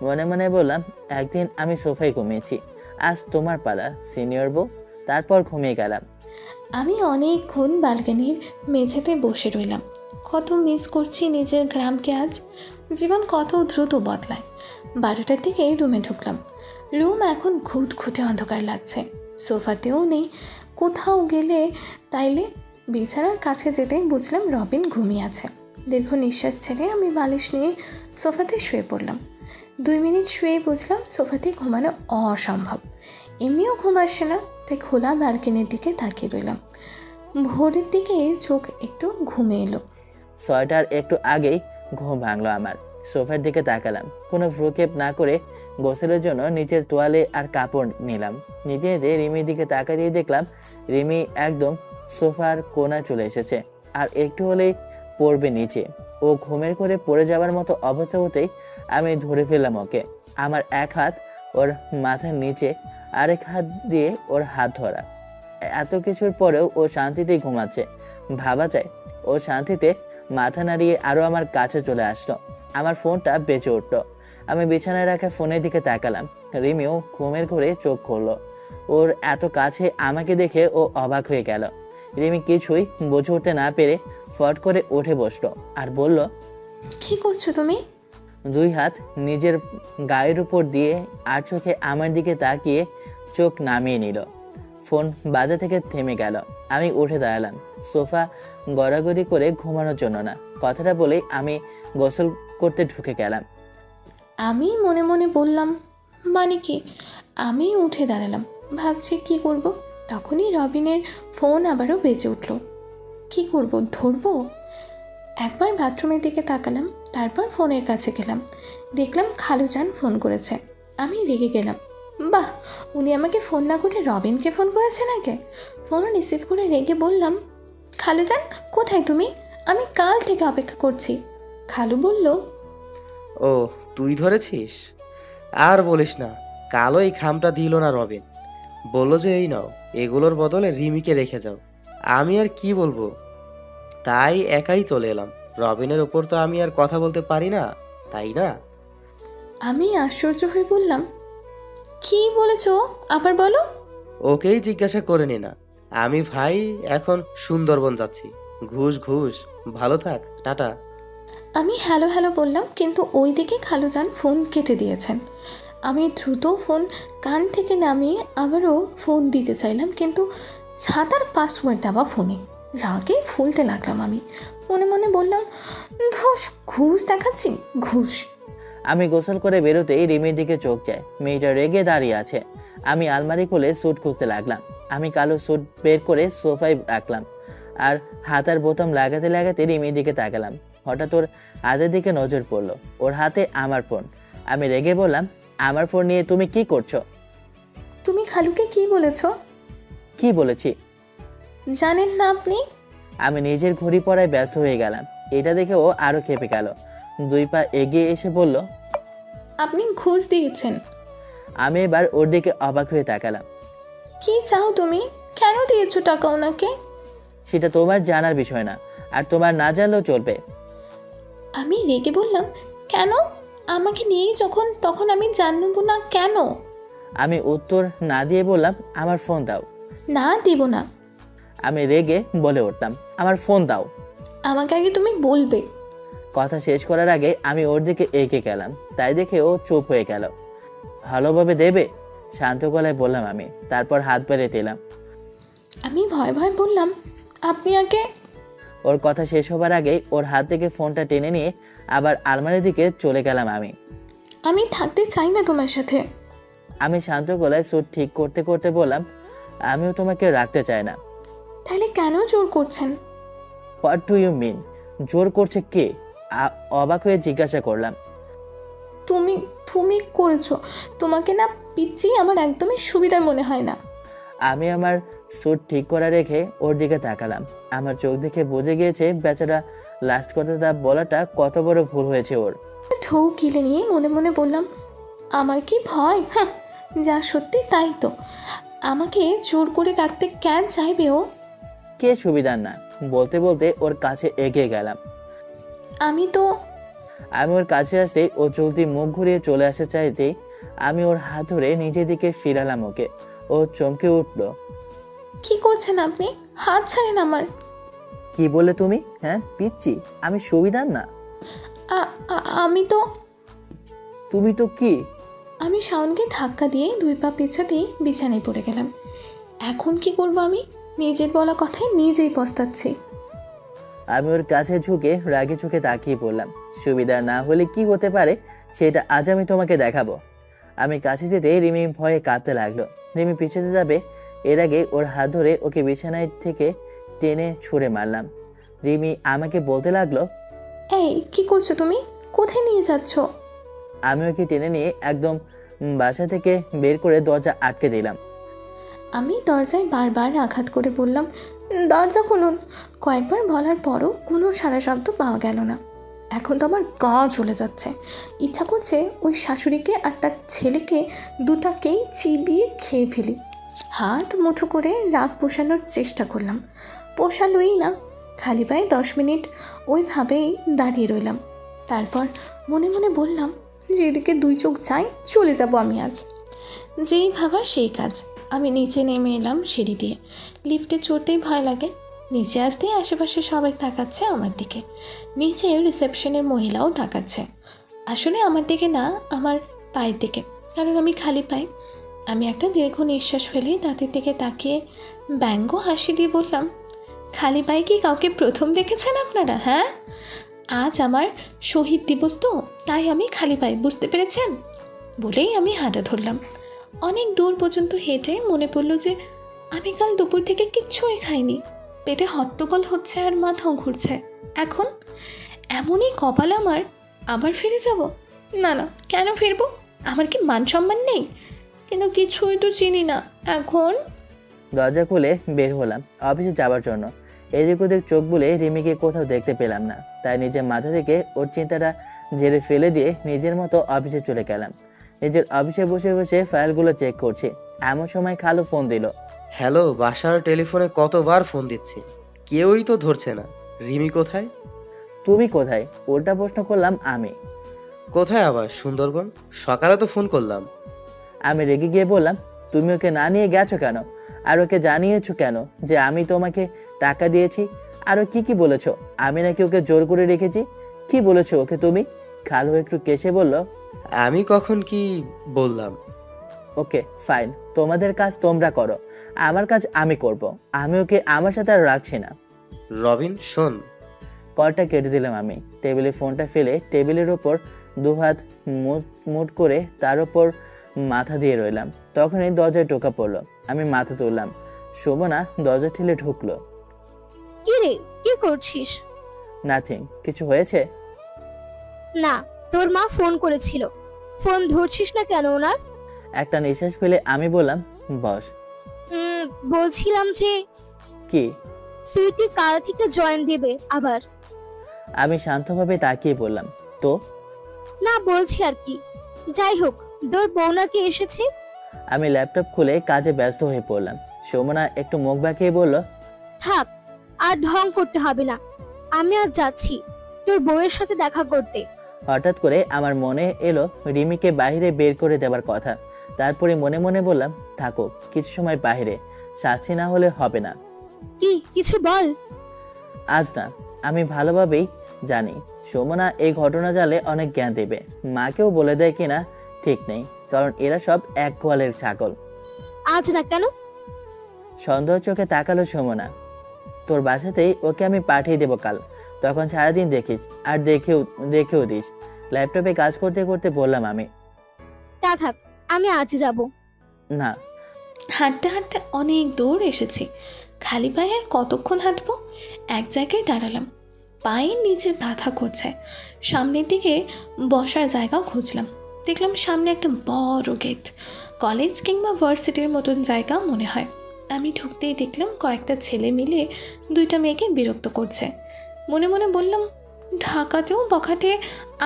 S1: মনে মনে বললাম, একদিন আমি সোফায় ঘুমিয়েছি, আজ তোমার পালা সিনিয়র বউ। তারপর ঘুমিয়ে গেলাম।
S2: আমি অনেকক্ষণ ব্যালকনির মেঝেতে বসে রইলাম। কত মিস করছি নিজের গ্রামকে আজ। জীবন কত দ্রুত বদলায়। 12টার দিকে রুমে ঢুকলাম। রুম এখন ঘুটঘুটে অন্ধকার লাগছে। সোফাতেও নেই। কোথাও গেলে তাইলে বিছানার কাছে যেতেই বুঝলাম রবিন ঘুমিয়ে আছে। দীর্ঘ নিঃশ্বাস ছেড়ে আমি বালিশ নিয়ে সোফাতে শুয়ে পড়লাম। 2 মিনিট শুয়েই বুঝলাম সোফাতে ঘুমানো অসম্ভব। এমনিও ঘুম আসছে না, তাই খোলা ব্যালকনির দিকে তাকিয়ে রইলাম। ভোরের দিকে চোখ একটু ঘুমে এলো।
S1: 6টার একটু আগেই ঘুম ভাঙলো আমার। সোফার দিকে তাকালাম, কোনো ভ্রুক্ষেপ না করে গোসলের জন্য নিচের তোয়ালে আর কাপড় নিলাম। নিতে নিতে রিমির দিকে তাকা দিয়ে দেখলাম রিমি একদম সোফার কোণায় চলে এসেছে, আর একটু হলেই পড়বে নিচে। ও ঘুমের করে পড়ে যাওয়ার মতো অবস্থা হতেই আমি ধরে ফেললাম ওকে। আমার এক হাত ওর মাথার নিচে, আরেক হাত দিয়ে ওর হাত ধরা। এত কিছুর পরেও ও শান্তিতেই ঘুমাচ্ছে। ভাবা যায় ও শান্তিতে মাথা নাড়িয়ে আরও আমার কাছে চলে আসলো। আমার ফোনটা বেঁচে উঠলো। আমি বিছানায় রাখা ফোনের দিকে তাকালাম। রিমিও ঘুমের ঘরে চোখ খুললো। ওর এত কাছে আমাকে দেখে ও অবাক হয়ে গেল। রিমি কিছুই বুঝে উঠতে না পেরে ফট করে উঠে বসলো আর বলল,
S2: কি করছো তুমি?
S1: 2 হাত নিজের গায়ের উপর দিয়ে আর চোখে আমার দিকে তাকিয়ে চোখ নামিয়ে নিল। ফোন বাজা থেকে থেমে গেল। আমি উঠে দাঁড়ালাম, সোফা গড়াগড়ি করে ঘুমানোর জন্য না। কথাটা বলেই আমি গোসল করতে ঢুকে গেলাম।
S2: আমি মনে মনে বললাম, মানে কি? আমি উঠে দাঁড়ালাম, ভাবছি কি করব। তখনই রবিনের ফোন আবারও বেজে উঠল। কি করব, ধরবো? একবার বাথরুমের দিকে তাকালাম, তারপর ফোনের কাছে গেলাম। দেখলাম খালুজান ফোন করেছে। আমি রেগে গেলাম। বাহ, উনি আমাকে ফোন না করে রবিনকে ফোন করেছে নাকি? ফোন রিসিভ করে রেগে বললাম, খালুজান কোথায় তুমি? আমি কাল থেকে অপেক্ষা করছি। খালু বলল,
S8: ও তুই ধরেছিস? আর বলিস না, কালো এই খামটা দিল না রবিন, বলল যে এই নাও, এগুলোর বদলে রিমিকে রেখে যাও। আমি আর কি বলবো, তাই একাই চলে এলাম। রবিনের ওপর তো আমি আর কথা বলতে পারি না, তাই না?
S2: আমি আশ্চর্য হয়ে বললাম, কি বলেছো আবার বলো।
S8: ওকেই জিজ্ঞাসা করে নে না। আমি ভাই এখন সুন্দরবন যাচ্ছি। ঘুষ ঘুষ, ভালো থাক, টাটা।
S2: আমি হ্যালো হ্যালো বললাম, কিন্তু ওই দিকে খালুজান ফোন কেটে দিয়েছেন। আমি দ্রুত ফোন কান থেকে নামিয়ে আবারও ফোন দিতে চাইলাম, কিন্তু ছাতার পাসওয়ার্ড দেওয়া ফোনে। রাগে ফুলতে লাগলাম। আমি মনে মনে বললাম, ধুস, ঘুষ দেখাচ্ছি, ঘুষ।
S1: আমি গোসল করে বেরোতেই রিমির দিকে চোখ যায়। মেয়েটা রেগে দাঁড়িয়ে আছে। আমি আলমারি খুলে স্যুট খুঁজতে লাগলাম। আমি কালো স্যুট বের করে সোফায় রাখলাম আর হাতার বোতাম লাগাতে লাগাতে রিমির দিকে তাকালাম। হঠাৎ ওর হাতের দিকে নজর পড়লো। ওর হাতে আমার ফোন। আমি রেগে বললাম, আমার ফোন নিয়ে তুমি কি করছো?
S2: তুমি খালুকে কি বলেছ?
S1: কি বলেছি
S2: জানেন না আপনি?
S1: আমি নিজের ঘড়ি পড়ায় ব্যস্ত হয়ে গেলাম। এটা দেখে ও আরো খেপে গেল। 2 পা এগিয়ে এসে বলল,
S2: আপনি ঘুষ দিয়েছেন।
S1: আমি এবার ওর দিকে অবাক হয়ে তাকালাম।
S2: কি চাও তুমি? কেন দিয়েছো টাকা ওনাকে?
S1: সেটা তোমার জানার বিষয় না, আর তোমার না জানলেও চলবে।
S2: আমি রেগে বললাম, কেন? আমাকে নিয়েই যখন, তখন আমি জানবো না কেন?
S1: আমি উত্তর না দিয়ে বললাম, আমার ফোন দাও।
S2: না, দিব না।
S1: আমি রেগে বলে উঠলাম, আমার ফোন দাও।
S2: আমাকে আগে তুমি বলবে।
S1: কথা শেষ করার আগে আমি ওর দিকে এগিয়ে গেলাম। তাই দেখে ও চুপ হয়ে গেল। ভালোভাবে দেবে, শান্ত গলায় বললাম আমি। তারপর হাত বেড়ে দিলাম।
S2: আমি ভয় ভয় বললাম, আপনি আগে।
S1: ও ওর কথা শেষ হবার আগেই ওর হাত থেকে ফোনটা টেনে নিয়ে আবার আলমারির দিকে চলে গেলাম আমি।
S2: আমি থাকতে চাই না তোমার সাথে।
S1: আমি শান্ত গলায় স্যুট ঠিক করতে করতে বললাম, আমিও তোমাকে রাখতে চাই না।
S2: তাহলে কেন জোর করছেন?
S1: What do you mean? জোর করছে কে? অবাক হয়ে জিজ্ঞাসা করলাম।
S2: তুমি তুমি করেছো। তোমাকে না পিচ্ছি আমার একদমই সুবিধার মনে হয় না।
S1: আমি আমার স্যুট ঠিক করা রেখে ওর দিকে তাকালাম। আমার চোখ দেখে বুঝে গিয়েছে বেচারা লাস্ট কথাটা বলাটা কত বড় ভুল হয়েছে ওর।
S2: ঢৌ কিলে নিয়ে মনে মনে বললাম, আমার কি ভয়? হ্যাঁ, যা সত্যি তাই তো। আমাকে জোর করে রাখতে কেন চাইবে ও?
S1: কে সুবিধার না? বলতে বলতে ওর কাছে এগিয়ে গেলাম।
S2: আমি
S1: ওর কাছে আসতেই ও চলতি মুখ ঘুরিয়ে চলে আসতে চাইতেই আমি ওর হাত ধরে নিজের দিকে ফিরালাম ওকে। ও চমকে উঠল।
S2: কি করছেন আপনি? হাত ছাড়েন আমার।
S1: কি বলে তুমি? হ্যাঁ পিচ্ছি? আমি সুবিধার না?
S2: আমি
S1: তুমি তো কি?
S2: আমি শাওনকে ধাক্কা দিয়ে 2 পা পেছাতেই বিছানায় পড়ে গেলাম। এখন কি করব আমি? নিজের বলা কথায় নিজেই পস্তাচ্ছি।
S1: আমি ওর কাছে ঝুঁকে রাগে চোখে তাকিয়ে পড়লাম। সুবিধা না হলে কি হতে পারে সেটা আজ আমি তোমাকে দেখাবো। আমি কাছে যেতে রিমি ভয়ে কাঁদতে লাগলো। রিমি পিছনে যাবে এর আগে ওর হাত ধরে ওকে বিছানায় থেকে টেনে ছুঁড়ে মারলাম। রিমি আমাকে বলতে লাগলো,
S2: এই কি করছো তুমি? কোথায় নিয়ে যাচ্ছ?
S1: আমি ওকে টেনে নিয়ে একদম বাসা থেকে বের করে দরজা আটকে দিলাম।
S2: আমি দরজায় বারবার আঘাত করে বললাম, দরজা খুলুন। কয়েকবার বলার পরও কোনো সারা শব্দ পাওয়া গেল না। এখন তো আমার গা জ্বলে যাচ্ছে। ইচ্ছা করছে ওই শাশুড়িকে আর তার ছেলেকে দুটাকেই চিবিয়ে খেয়ে ফেলি। হাত মুঠো করে রাগ পোষানোর চেষ্টা করলাম, পোষালোই না। খালি পায়ে 10 মিনিট ওইভাবেই দাঁড়িয়ে রইলাম। তারপর মনে মনে বললাম, যেদিকে 2 চোখ চাই চলে যাব আমি আজ। যেই ভাবা সেই কাজ। আমি নিচে নেমে এলাম সিঁড়ি দিয়ে। লিফটে চড়তেই ভয় লাগে। নিচে আসতেই আশেপাশে সবাই তাকাচ্ছে আমার দিকে। নিচে রিসেপশনের মহিলাও তাকাচ্ছে, আসলে আমার দিকে না, আমার পায়ের দিকে, কারণ আমি খালি পাই। আমি একটা দীর্ঘ নিঃশ্বাস ফেলি দাঁতের দিকে তাকিয়ে ব্যঙ্গ হাসি দিয়ে বললাম, খালি পায়ে কি কাউকে প্রথম দেখেছেন আপনারা? হ্যাঁ, আজ আমার শহীদ দিবস তো, তাই আমি খালি পায়ে, বুঝতে পেরেছেন? বলেই আমি হাঁটা ধরলাম। অনেক দূর পর্যন্ত হেঁটে মনে পড়ল যে আমি কাল দুপুর থেকে কিচ্ছুই খাইনি। পেটে হট্টগোল হচ্ছে আর মাথাও ঘুরছে। এখন এমনই কপাল আমার, আবার ফিরে যাব? না না, কেন ফিরবো? আমার কি মান সম্মান নেই? কিন্তু কিছুই তো চিনি না এখন।
S1: দরজা খুলে বের হলাম অফিসে যাওয়ার জন্য। এদিক ওদিক চোখ বুলে রিমিকে কোথাও দেখতে পেলাম না, তাই নিজের মাথা থেকে ওর চিন্তাটা ঝেড়ে ফেলে দিয়ে নিজের মতো অফিসে চলে গেলাম। নিজের অফিসে বসে বসে ফাইলগুলো চেক করছি। এমন সময় খালু ফোন দিল।
S8: হ্যালো, বাসার টেলিফোনে কতবার ফোন দিচ্ছি, কেউই তো ধরছে না। রিমি কোথায়?
S1: তুমি কোথায়? উল্টা প্রশ্ন করলাম আমি।
S8: কোথায় আবার? সুন্দরবন। সকালে তো ফোন করলাম।
S1: আমি রেগে গিয়ে বললাম, তুমি ওকে না নিয়ে গেছো কেন? আর ওকে জানিয়েছো কেন যে আমি তোমাকে টাকা দিয়েছি? আরও কি কি বলেছো? আমি নাকি ওকে জোর করে রেখেছি? কি বলেছো ওকে তুমি? খালু একটু কেসে বলল,
S8: আমি কখন কি বললাম?
S1: ওকে ফাইন, তোমাদের কাজ তোমরা করো, আমার কাজ আমি করব। আমি ওকে আমার সাথে আর রাখছি না।
S8: রবিন শোন।
S1: কলটা কেটে দিলাম আমি। টেবিলে ফোনটা ফেলে টেবিলের ওপর 2 হাত মুট করে তার ওপর মাথা দিয়ে রইলাম। তখনই দরজায় টোকা পড়লো। আমি মাথা তুললাম। শোভনা দরজা ঠেলে ঢুকলো।
S4: কি রে, কি করছিস?
S1: নাথিং। কিছু হয়েছে?
S4: না, তোর মা ফোন করেছিল। ফোন ধরছিস না কেন ওনার?
S1: একটা নিঃশ্বাস ফেলে আমি বললাম, বস।
S4: বলছিলাম যে
S1: কি?
S4: সুইটি কাল থেকে জয়েন দেবে আবার।
S1: আমি শান্তভাবে তাকিয়ে বললাম, তো?
S4: না, বলছি আর কি। যাই হোক, তোর বউ নাকি এসেছে?
S1: আমি ল্যাপটপ খুলে কাজে ব্যস্ত হয়ে পড়লাম। শোভনা একটু মুখ বাঁকিয়ে বলল,
S4: থাক, আর ঢং করতে হবে না। আমি আজ যাচ্ছি তোর বউয়ের সাথে দেখা করতে।
S1: হঠাৎ করে আমার মনে এলো রিমিকে বাইরে বের করে দেওয়ার কথা। তারপরে মনে মনে বললাম, থাকো কিছু সময় বাইরে, শাস্তি না হলে হবে না।
S4: কি কিছু বল।
S1: আজ না, আমি ভালোভাবেই জানি শোভনা এই ঘটনা জালে অনেক জ্ঞান দেবে। মাকেও বলে দেয় কিনা ঠিক নেই, কারণ এরা সব এক গোয়ালের ছাগল।
S4: আজ না কেন?
S1: সন্দেহ চোখে তাকালো শোভনা। তোর বাসাতেই ওকে আমি পাঠিয়ে দেবো কাল, তখন সারাদিন দেখিস আর দেখেও দিস। ল্যাপটপে কাজ করতে করতে বললাম আমি।
S4: তা থাক, আমি আজ যাব।
S1: না।
S2: হাঁটতে হাঁটতে অনেক দূর এসেছি, খালি পায়ে আর কতক্ষণ হাঁটবো? এক জায়গায় দাঁড়ালাম, পায়ের নিচে ব্যথা করছে। সামনের দিকে বসার জায়গাও খুঁজলাম, দেখলাম সামনে একটা বড় গেট, কলেজ কিংবা ভার্সিটির মতন জায়গা মনে হয়। আমি ঢুকতেই দেখলাম কয়েকটা ছেলে মিলে দুইটা মেয়েকে বিরক্ত করছে। মনে মনে বললাম, ঢাকাতেও বখাটে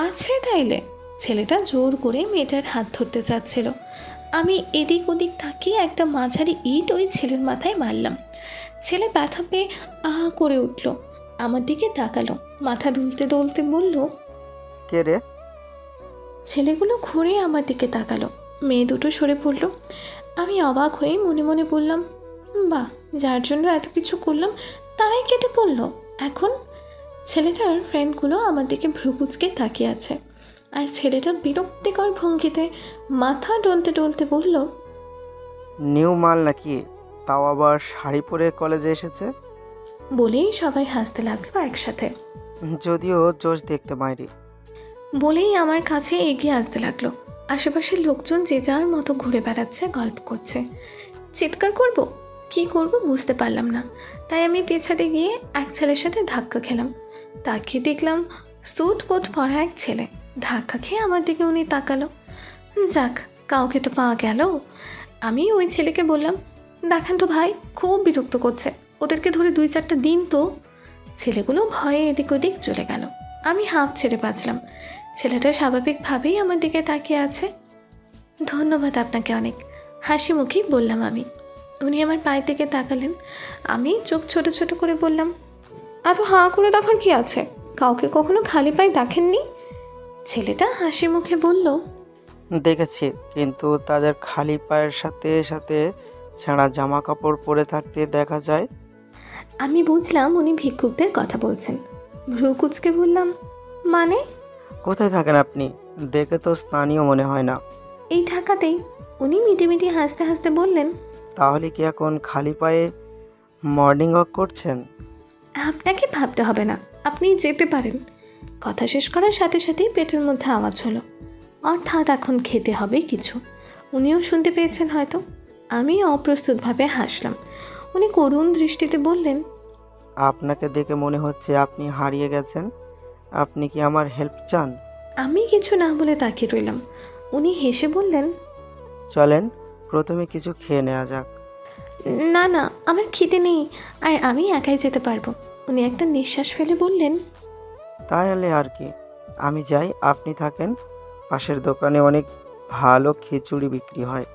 S2: আছে তাইলে। ছেলেটা জোর করে মেয়েটার হাত ধরতে চাচ্ছিল। আমি এদিক ওদিক তাকিয়ে একটা মাঝারি ইট ওই ছেলের মাথায় মারলাম। ছেলে ব্যথা পেয়ে আহা করে উঠল, আমার দিকে তাকালো, মাথা দুলতে দুলতে বলল,
S7: কে রে?
S2: ছেলেগুলো ঘুরে আমার দিকে তাকালো, মেয়ে দুটো সরে পড়ল। আমি অবাক হয়ে মনে মনে বললাম, বাহ, যার জন্য এত কিছু করলাম তারাই কেটে পড়লো এখন। ছেলেটার ফ্রেন্ডগুলো আমার দিকে ভ্রুকুচকে তাকিয়ে আছে, আর ছেলেটা বিরক্তিকর ভঙ্গিতে মাথা ডলতে ডলতে বলল,
S7: নিউ মাল নাকি, তাও আবার শাড়ি পরে কলেজে এসেছে।
S2: বলেই সবাই হাসতে লাগলো একসাথে।
S7: যদিও জোশ দেখতে মাইরি।
S2: বলেই আমার কাছে এগিয়ে আসতে লাগলো। আশেপাশের লোকজন যে যার মতো ঘুরে বেড়াচ্ছে, গল্প করছে। চিৎকার করব কি করব বুঝতে পারলাম না, তাই আমি পেছাতে গিয়ে এক ছেলের সাথে ধাক্কা খেলাম। তাকিয়ে দেখলাম স্যুট কোট পরা এক ছেলে। ধাক্কা খেয়ে আমার দিকে উনি তাকালো। যাক, কাউকে তো পাওয়া গেল। আমি ওই ছেলেকে বললাম, দেখেন তো ভাই, খুব বিরক্ত করছে, ওদেরকে ধরে 2-4টা দিন তো। ছেলেগুলো ভয়ে এদিক ওদিক চলে গেল। আমি হাঁপ ছেড়ে বাঁচলাম। ছেলেটা স্বাভাবিকভাবেই আমার দিকে তাকিয়ে আছে। ধন্যবাদ আপনাকে অনেক, হাসি মুখেই বললাম আমি। উনি আমার পায়ের দিকে তাকালেন। আমি চোখ ছোট ছোট করে বললাম, এত হাঁ করে দেখার কি আছে? কাউকে কখনো খালি পায়ে দেখেননি? ছেলেটা হাসি মুখে বলল,
S7: দেখেছি, কিন্তু তাদের খালি পায়ের সাথে সাথে ছেঁড়া জামা কাপড় পরে থাকতে দেখা যায়।
S2: আমি বুঝলাম উনি ভিক্ষুকদের কথা বলছেন। ভ্রু কুচকে বললাম, মানে?
S7: কোথায় থাকেন আপনি? দেখে তো স্থানীয় মনে হয় না।
S2: এই ঢাকাতেই। উনি মিটিমিটি হাসতে হাসতে বললেন,
S7: তাহলে কি এখন খালি পায়ে মর্নিং ওয়াক করছেন?
S2: আপনাকে ভাবতে হবে না, আপনি যেতে পারেন। কথা শেষ করার সাথে সাথেই পেটের মধ্যে আওয়াজ হলো, অর্থাৎ এখন খেতে হবে কিছু। উনিও শুনতে পেয়েছেন হয়তো। আমি অপ্রস্তুতভাবে হাসলাম। উনি করুণ দৃষ্টিতে বললেন,
S7: আপনাকে দেখে মনে হচ্ছে আপনি হারিয়ে গেছেন। আপনি কি আমার হেল্প চান?
S2: আমি কিছু না বলে তাকিয়ে রইলাম। উনি হেসে বললেন,
S7: চলেন প্রথমে কিছু খেয়ে নেওয়া যাক।
S2: না না, আমার খিদে নেই, আর আমি একাই যেতে পারবো। উনি একটা নিঃশ্বাস ফেলে বললেন,
S7: তাহলে আর কি, আমি যাই, আপনি থাকেন। পাশের দোকানে অনেক ভালো খিচুড়ি বিক্রি হয়।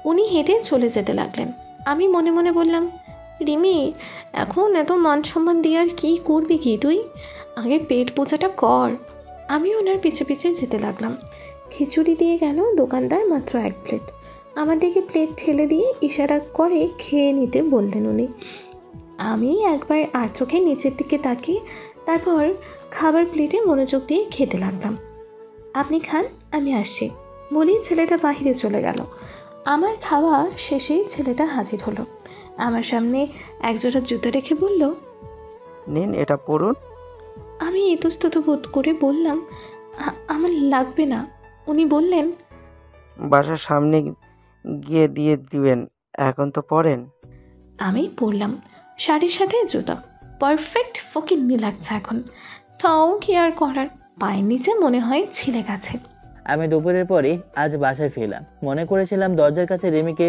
S2: উনি হেঁটে চলে যেতে লাগলেন। আমি মনে মনে বললাম, রিমি, এখন এত মান সম্মান দিয়ে আর কি করবি কি তুই? আগে পেট পূজাটা কর। আমি ওনার পিছে পিছে যেতে লাগলাম। খিচুড়ি দিয়ে গেল দোকানদার মাত্র 1 প্লেট। আমার দিকে প্লেট ঠেলে দিয়ে ইশারা করে খেয়ে নিতে বললেন উনি। আমি একবার আর চোখে নিচের দিকে তাকিয়ে তারপর খাবার প্লেটে মনোযোগ দিয়ে খেতে লাগলাম। আপনি খান, আমি আসছি বলেই ছেলেটা বাহিরে চলে গেল। আমার খাওয়া শেষেই ছেলেটা হাজির হলো। আমার সামনে একজোড়া জুতো রেখে বলল,
S7: নিন, এটা পরুন।
S2: আমি ইতস্তত বোধ করে বললাম, আমার লাগবে না। উনি বললেন,
S7: বাসার সামনে গিয়ে দিয়ে দিবেন, এখন তো পরেন।
S2: আমি পরলাম শাড়ির সাথে জুতো, পারফেক্ট ফকিন্নি লাগছে এখন। তাও কি আর করার, পায়ের নিচে মনে হয় ছিলে গেছে।
S1: আমি দুপুরের পরই আজ বাসায় ফিরলাম। মনে করেছিলাম দরজার কাছে রিমিকে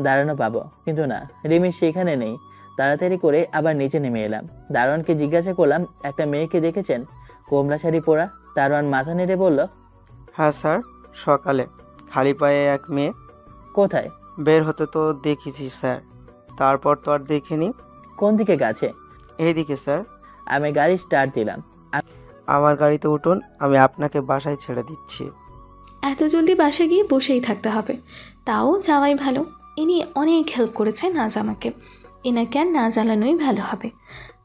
S1: দাঁড়ানো পাবো, কিন্তু না, রিমি সেখানে নেই। তাড়াতাড়ি করে আবার নিচে নেমে এলাম। দারোয়ানকে জিজ্ঞাসা করলাম, একটা মেয়েকে দেখেছেন, কমলা শাড়ি পরা? দারোয়ান মাথা নেড়ে বলল,
S7: হ্যাঁ স্যার, সকালে খালি পায়ে এক মেয়ে
S1: কোথায়?
S7: বের হতে তো দেখেছি স্যার, তারপর তো আর দেখিনি।
S1: কোন দিকে গেছে?
S7: এইদিকে স্যার।
S1: আমি গাড়ি স্টার্ট দিলাম।
S7: আমার গাড়িতে উঠুন, আমি আপনাকে বাসায় ছেড়ে দিচ্ছি।
S2: এত জলদি বাসা গিয়ে বসেই থাকতে হবে? তাও যাওয়াই ভালো। ইনি অনেক হেল্প করেছেন আজ আমাকে, এনাকে আর না জ্বালানোই ভালো হবে।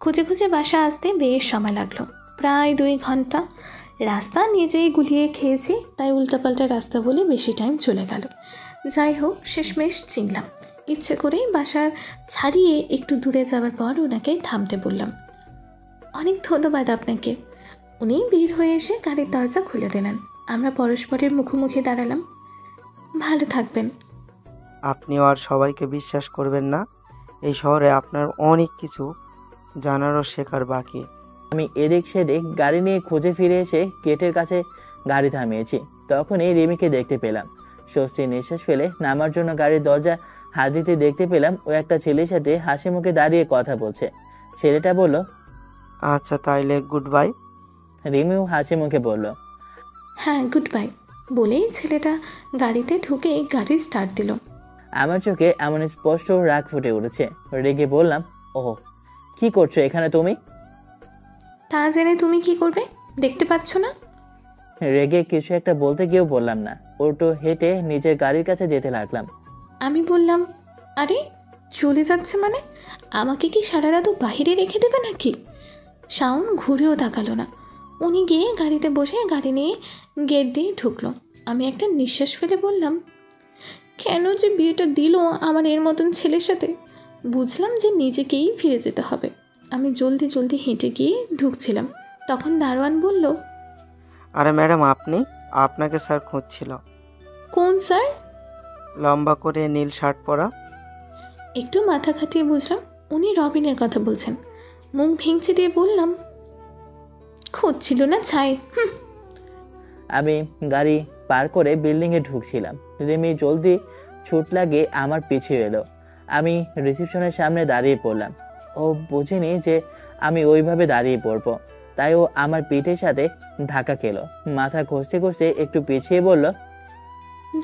S2: খুঁজে খুঁজে বাসা আসতে বেশ সময় লাগলো, প্রায় 2 ঘন্টা। রাস্তা নিজেই গুলিয়ে খেয়েছি, তাই উল্টাপাল্টা রাস্তা বলে বেশি টাইম চলে গেল। যাই হোক, শেষমেশ চিনলাম ইচ্ছে করেই বাসা ছাড়িয়ে একটু দূরে যাওয়ার পর ওনাকে থামতে বললাম। অনেক ধন্যবাদ আপনাকে। উনি বের হয়ে এসে গাড়ির দরজা খুলে দিলেন। আমরা পরস্পরের মুখোমুখি দাঁড়ালাম। ভালো থাকবেন।
S7: আপনিও আর সবাইকে বিশ্বাস করবেন না। এই শহরে আপনার অনেক কিছু জানার ও শেখার বাকি।
S1: আমি এদিক সেদিক গাড়ি নিয়ে খুঁজে ফিরে এসে গেটের কাছে গাড়ি থামিয়েছি। তখনই রিমিকে দেখতে পেলাম। স্বস্তির নিঃশ্বাস ফেলে নামার জন্য গাড়ির দরজা হাত দিতে দেখতে পেলাম ও একটা ছেলের সাথে হাসি মুখে দাঁড়িয়ে কথা বলছে। ছেলেটা বলল,
S7: আচ্ছা তাইলে গুড বাই।
S1: রিমিও হাসি মুখে বলল,
S2: হ্যাঁ, গুড বাই বলেই ছেলেটা গাড়িতে ঢুকে গাড়ি স্টার্ট দিল।
S1: আমার চোখে এমন স্পষ্ট রাগ ফুটে উঠেছে। রেগে বললাম, ওহ, কি করছো এখানে তুমি?
S2: তা জেনে তুমি কি করবে, দেখতে পাচ্ছ না?
S1: রেগে কিছু একটা বলতে গিয়েও বললাম না। অটো হেঁটে নিজের গাড়ির কাছে যেতে লাগলাম।
S2: আমি বললাম, আরে চলে যাচ্ছে মানে? আমাকে কি সারা রাত বাহিরে রেখে দেবে নাকি? শাওন ঘুরেও তাকালো না। উনি গিয়ে গাড়িতে বসে গাড়ি নিয়ে গেট দিয়ে ঢুকলো। আমি একটা নিঃশ্বাস ফেলে বললাম, কেন যে বিয়েটা দিল আমার এর মতন ছেলের সাথে? বুঝলাম যে নিজেকেই ফিরে যেতে হবে। আমি জলদি জলদি হেঁটে গিয়ে ঢুকছিলাম, তখন দারোয়ান বলল,
S7: আরে ম্যাডাম আপনি, আপনাকে স্যার খুঁজছিল।
S2: কোন স্যার?
S7: লম্বা করে নীল শার্ট পরা।
S2: একটু মাথা খাটিয়ে বুঝলাম উনি রবিনের কথা বলছেন। মুখ ভেঙচি দিয়ে বললাম, খুঁজছিল না ছাই।
S1: আমি গাড়ি পার করে বিল্ডিংয়ে ঢুকছিলাম। রিমি জলদি ছুট লাগিয়ে আমার পিছিয়ে এলো। আমি রিসেপশনের সামনে দাঁড়িয়ে পড়লাম। ও বুঝেনি যে আমি ওইভাবে দাঁড়িয়ে পড়বো, তাই ও আমার পিঠের সাথে ধাক্কা খেলো। মাথা ঘষতে ঘষতে একটু পিছিয়ে বলল,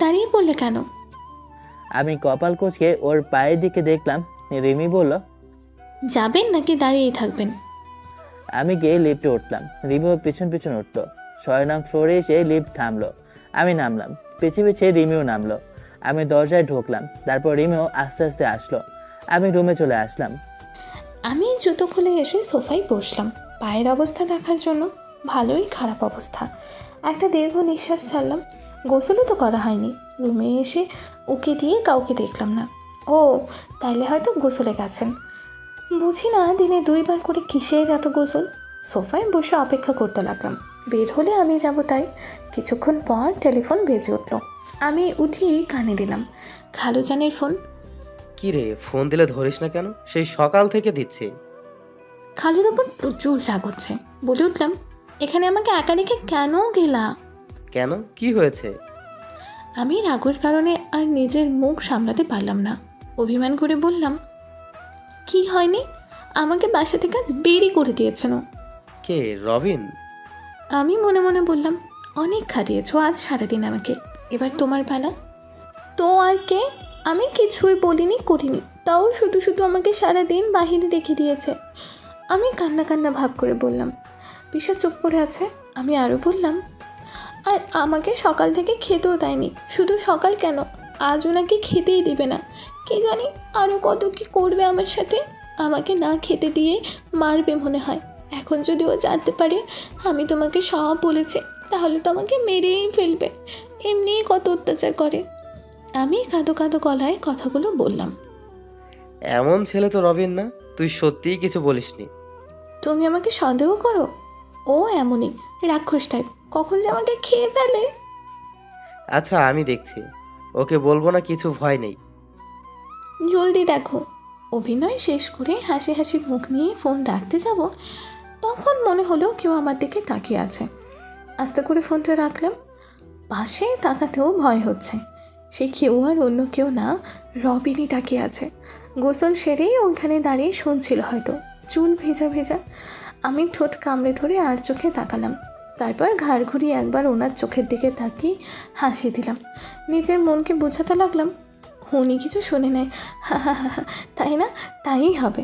S2: দাঁড়িয়ে পড়লে কেন?
S1: আমি কপাল কুঁচকে ওর পায়ের দিকে দেখলাম। রিমি বলল,
S2: যাবেন নাকি দাঁড়িয়েই থাকবেন?
S1: আমি গিয়ে লিফটে উঠলাম। রিমি ওর পিছন পিছন উঠলো। 6 নং ফ্লোরে এসে লিফট থামলো। আমি নামলাম, পিছিয়ে পিছিয়ে রিমিও নামলো। আমি দরজায় ঢুকলাম, তারপর রিমিও আস্তে আস্তে আসলো। আমি রুমে চলে আসলাম।
S2: আমি জুতো খুলে এসে সোফায় বসলাম পায়ের অবস্থা দেখার জন্য। ভালোই খারাপ অবস্থা। একটা দীর্ঘ নিঃশ্বাস ছাড়লাম। গোসলও তো করা হয়নি। রুমে এসে উকি দিয়ে কাউকে দেখলাম না। ও, তাইলে হয়তো গোসলে গেছেন। বুঝি না দিনে 2 বার করে কিসের এত গোসল। সোফায় বসে অপেক্ষা করতে লাগলাম, বের হলে আমি যাব তাই। কিছুক্ষণ পর টেলিফোন বেজে উঠল। আমি উঠিয়ে কানে দিলাম। খালুজানের ফোন।
S8: কি রে, ফোন দিলে ধরিস না কেন? সেই সকাল থেকে দিচ্ছি।
S2: খালুর ওপর প্রচুর রাগ হচ্ছে। বলে উঠলাম, এখানে আমাকে একা রেখে কেন গেলা?
S8: কেন, কি হয়েছে?
S2: আমি রাগের কারণে আর নিজের মুখ সামলাতে পারলাম না। অভিমান করে বললাম, কি হয়নি? আমাকে বাসা থেকে আজ বেরই করে দিয়েছেন।
S8: কে, রবিন?
S2: আমি মনে মনে বললাম, অনেক খাটিয়েছো আজ সারাদিন আমাকে, এবার তোমার পালা। তো আর কে? আমি কিছুই বলিনি করিনি, তাও শুধু শুধু আমাকে সারাদিন বাহিরে রেখে দিয়েছে। আমি কান্না কান্না ভাব করে বললাম। পিসা চুপ করে আছে। আমি আরও বললাম, আর আমাকে সকাল থেকে খেতেও দেয়নি। শুধু সকাল কেন, আজ ওনাকে খেতেই দিবে না। কে জানি আরও কত কি করবে আমার সাথে। আমাকে না খেতে দিয়ে মারবে মনে হয়। এখন যদি ও জানতে পারে আমি তোমাকে সব বলেছি, তাহলে তো আমাকে মেরেই ফেলবে। এমনিই কত অত্যাচার করে। আমি কাঁদো কাঁদো গলায় কথাগুলো বললাম।
S8: এমন ছেলে তো রবিন না। তুই সত্যিই কিছু বলিসনি।
S2: তুমি আমাকে সন্দেহ করো? ও এমনই রাক্ষস টাইপ, কখন যে আমাকে খেয়ে ফেলে।
S8: আচ্ছা, আমি দেখছি। ওকে বলবো না, কিছু ভয় নেই।
S2: জলদি দেখো। অভিনয় শেষ করে হাসি হাসি মুখ নিয়ে ফোন রাখতে যাব, তখন মনে হলো কেউ আমার দিকে তাকিয়ে আছে। আস্তে করে ফোনটা রাখলাম। পাশে তাকাতেও ভয় হচ্ছে। সে কেউ আর অন্য কেউ না, রবিনই তাকিয়ে আছে। গোসল সেরেই ওখানে দাঁড়িয়ে শুনছিল হয়তো। চুল ভেজা ভেজা। আমি ঠোঁট কামড়ে ধরে আর চোখে তাকালাম। তারপর ঘাড় ঘুরিয়ে একবার ওনার চোখের দিকে তাকিয়ে হাসি দিলাম। নিজের মনকে বোঝাতে লাগলাম, উনি কিছু শুনে নেয়, হা হা হা, তাই না? তাই হবে।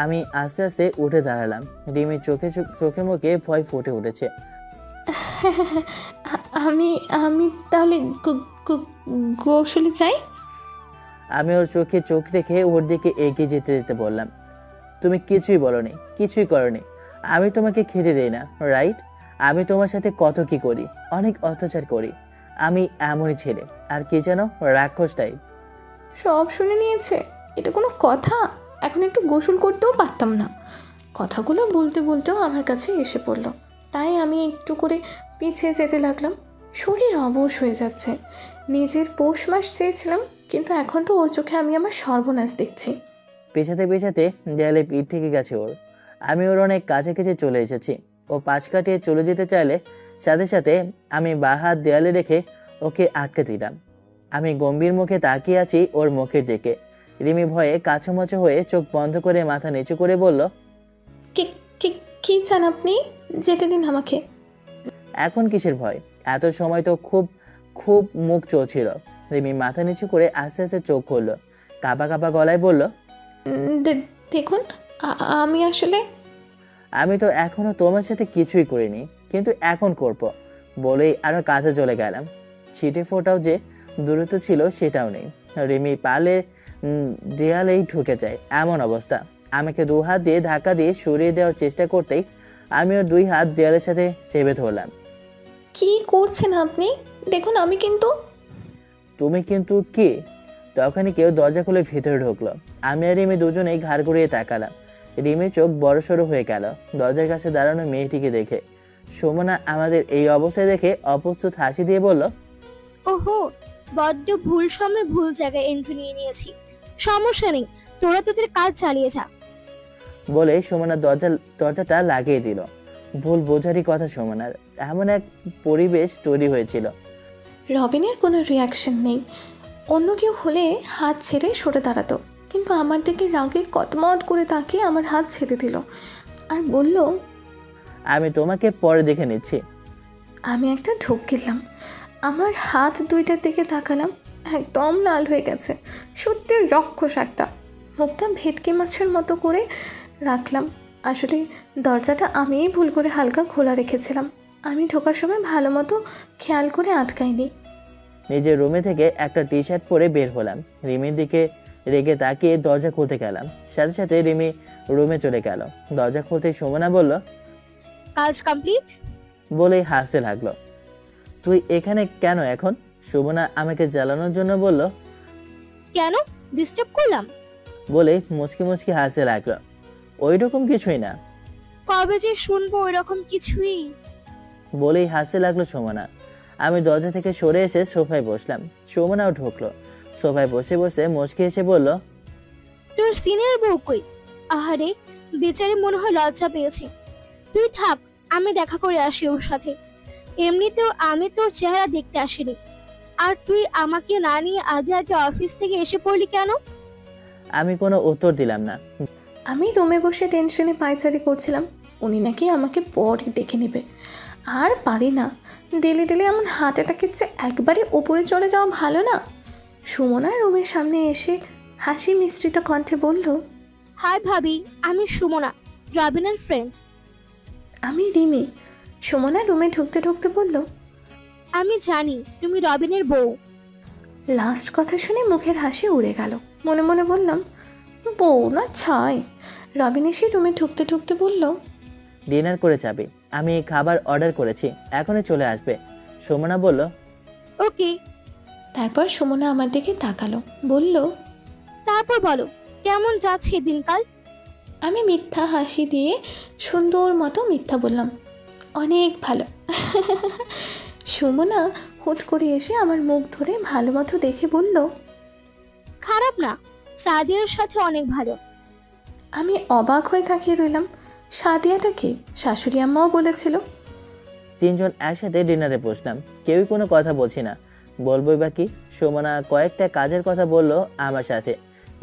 S1: আমি আস্তে আস্তে উঠে দাঁড়ালাম। রিমি চোখে মুখে ভয় ফুটে উঠেছে।
S2: আমি আমি তাহলে গোসলে চাই।
S1: আমি ওর চোখে চোখ রেখে ওর দিকে এগিয়ে যেতে যেতে বললাম, তুমি কিছুই বলনি, কিছুই করনি। আমি তোমাকে খেতে দেই না, রাইট? আমি তোমার সাথে কত কি করি, অনেক অত্যাচার করি। আমি এমনই ছেলে, আর কি যেন রাক্ষস টাইপ।
S2: সব শুনে নিয়েছে, এটা কোনো কথা? এখন একটু গোসল করতেও পারতাম না। কথাগুলো বলতে বলতেও আমার কাছে এসে পড়লো, তাই আমি একটু করে পিছিয়ে যেতে লাগলাম। শরীর অবশ হয়ে যাচ্ছে। নিজের পৌষ মাস চেয়েছিলাম, কিন্তু এখন তো ওর চোখে আমি আমার সর্বনাশ দেখছি।
S1: পেছাতে পেছাতে দেয়ালে পিঠ থেকে গেছে ওর। আমি ওর অনেক কাছাকাছি চলে এসেছি। ও পাশ কাটিয়ে চলে যেতে চাইলে সাথে সাথে আমি বাঁ হাত দেয়ালে রেখে ওকে আটকে দিলাম। আমি গম্ভীর মুখে তাকিয়ে আছি ওর মুখের দিকে। রিমি ভয়ে কাছুমাছু হয়ে চোখ বন্ধ করে মাথা নিচু করে বলল,
S2: কি চান আপনি? যেতে দিন আমাকে।
S1: এখন কিসের ভয়? এত সময় তো খুব খুব মুখ চলছিল। রিমি মাথা নিচু করে আস্তে আস্তে চোখ খুলল, কাঁপা কাঁপা গলায় বলল,
S2: দেখুন, আমি আসলে
S1: আমি তো এখনো তোমার সাথে কিছুই করিনি, কিন্তু এখন করব বলেই আরো কাছে চলে গেলাম। ছিটে ফোটাও যে দূরত্ব ছিল সেটাও নেই। রিমি পালে দেয়ালেই ঢুকে যায় এমন অবস্থা। আমাকে দু হাত দিয়ে ধাক্কা দিয়ে সরিয়ে দেওয়ার চেষ্টা করতেই আমিও দুই হাত দেয়ালের সাথে চেপে ধরলাম।
S2: কি করছেন আপনি? দেখুন, আমি কিন্তু।
S1: তুমি কিন্তু কি? তখনই কেউ দরজা খুলে ভিতরে ঢুকলো। আমি আর রিমি দুজনেই ঘাড় ঘুরিয়ে তাকালাম। রিমির চোখ বড়সড় হয়ে গেল দরজার কাছে দাঁড়ানো মেয়েটিকে দেখে। সুমনা আমাদের এই অবস্থায় দেখে অপ্রস্তুত হাসি দিয়ে বলল,
S4: ওহো, বড্ড ভুল সময় ভুল জায়গায় এন্ট্রি নিয়ে নিয়েছি। সমস্যা নেই, তোরা তোদের কাজ চালিয়ে যা।
S1: বলে সুমনা দরজাটা লাগিয়ে দিল। ভুল বোঝারই কথা সুমনার। এমন এক পরিবেশ তৈরি হয়েছিল।
S2: রবিনের কোনো রিয়াকশন নেই। অন্য কেউ হলে হাত ছেড়ে সরে দাঁড়াতো, কিন্তু আমার দিকে রাগে কটমট করে তাকিয়ে আমার হাত ছেড়ে দিল আর বলল,
S1: আমি তোমাকে পরে দেখে নিচ্ছি।
S2: আমি একটা ঢোক গেলাম। আমার হাত দুইটার দিকে তাকালাম, একদম লাল হয়ে গেছে। সত্যি রক্ষস একটা। মুখটা ভেটকি মাছের মতো করে রাখলাম। আসলে দরজাটা আমিই ভুল করে হালকা খোলা রেখেছিলাম। আমি ঢোকার সময় ভালো মতো খেয়াল করে আটকাইনি।
S1: নিজের রুমে থেকে একটা টি শার্ট পরে বের হলাম। রিমির দিকে রেগে তাকিয়ে দরজা খুলতে গেলাম। সাথে সাথে রিমি রুমে চলে গেল। দরজা খুলতে সুমনা বলল,
S4: কাজ কমপ্লিট
S1: বলেই হাসতে লাগলো। তুই এখানে কেন এখন? সুমনা আমাকে জ্বালানোর জন্য বলল।
S4: কেন ডিস্টার্ব করলাম?
S1: বলে মুচকি মুচকি হাসতে লাগলো। ওই রকম কিছুই না।
S4: কবে যে শুনবো এরকম কিছুই।
S1: বলেই হাসতে লাগলো সুমনা। আমি দরজা থেকে সরে এসে সোফায় বসলাম। সুমনাও ঢুকলো। সোফায় বসে বসে মুচকি এসে বলল,
S4: তোর সিনিয়র বউ কই? আহারে, বেচারি মনে হয় লজ্জা পেয়েছে। তুই থাক, আমি দেখা করে আসি ওর সাথে। এমনিতেও আমি তোর চেহারা দেখতে আসিনি। আর তুই আমাকে না নিয়ে আগে আগে অফিস থেকে এসে পড়লি কেন?
S1: আমি কোনো উত্তর দিলাম না।
S2: আমি রুমে বসে টেনশনে পায়চারি করছিলাম। উনি নাকি আমাকে পরে দেখে নেবে। আর পারি না, ডেলি ডেলি এমন হার্ট অ্যাটাকের চেয়ে একবারে ওপরে চলে যাওয়া ভালো না। সুমনা রুমের সামনে এসে হাসি মিশ্রিত কণ্ঠে বলল,
S4: হাই ভাবি, আমি সুমনা, রবিনের ফ্রেন্ড।
S2: আমি রিমি। সুমনা রুমে ঢুকতে ঢুকতে বলল,
S4: আমি জানি তুমি রবিনের বউ।
S2: লাস্ট কথা শুনে মুখের হাসি উড়ে গেল। মনে মনে বললাম, বউ না ছাই। রবিন এসে রুমে ঢুকতে ঢুকতে বলল,
S1: ডিনার করে যাবে। আমি খাবার অর্ডার করেছি, এখনই চলে আসবে। সুমনা বলল,
S4: ওকে।
S2: তারপর সুমনা আমার দিকে তাকালো, বলল,
S4: তারপর বলো, কেমন যাচ্ছে দিনকাল?
S2: আমি মিথ্যা হাসি দিয়ে সুন্দর মতো মিথ্যা বললাম, অনেক ভালো। সুমনা হুট করে এসে আমার মুখ ধরে ভালো মতো দেখে বলল,
S4: খারাপ না, সাদিয়ার সাথে অনেক ভালো।
S2: আমি অবাক হয়ে তাকিয়ে রইলাম। সাদিয়াটা কি? শাশুড়ি আম্মাও বলেছিল।
S1: তিনজন একসাথে ডিনারে বসলাম। কেউই কোনো কথা বলছি না, বলবোই বা কি। সুমনা কয়েকটা কাজের কথা বলল আমার সাথে।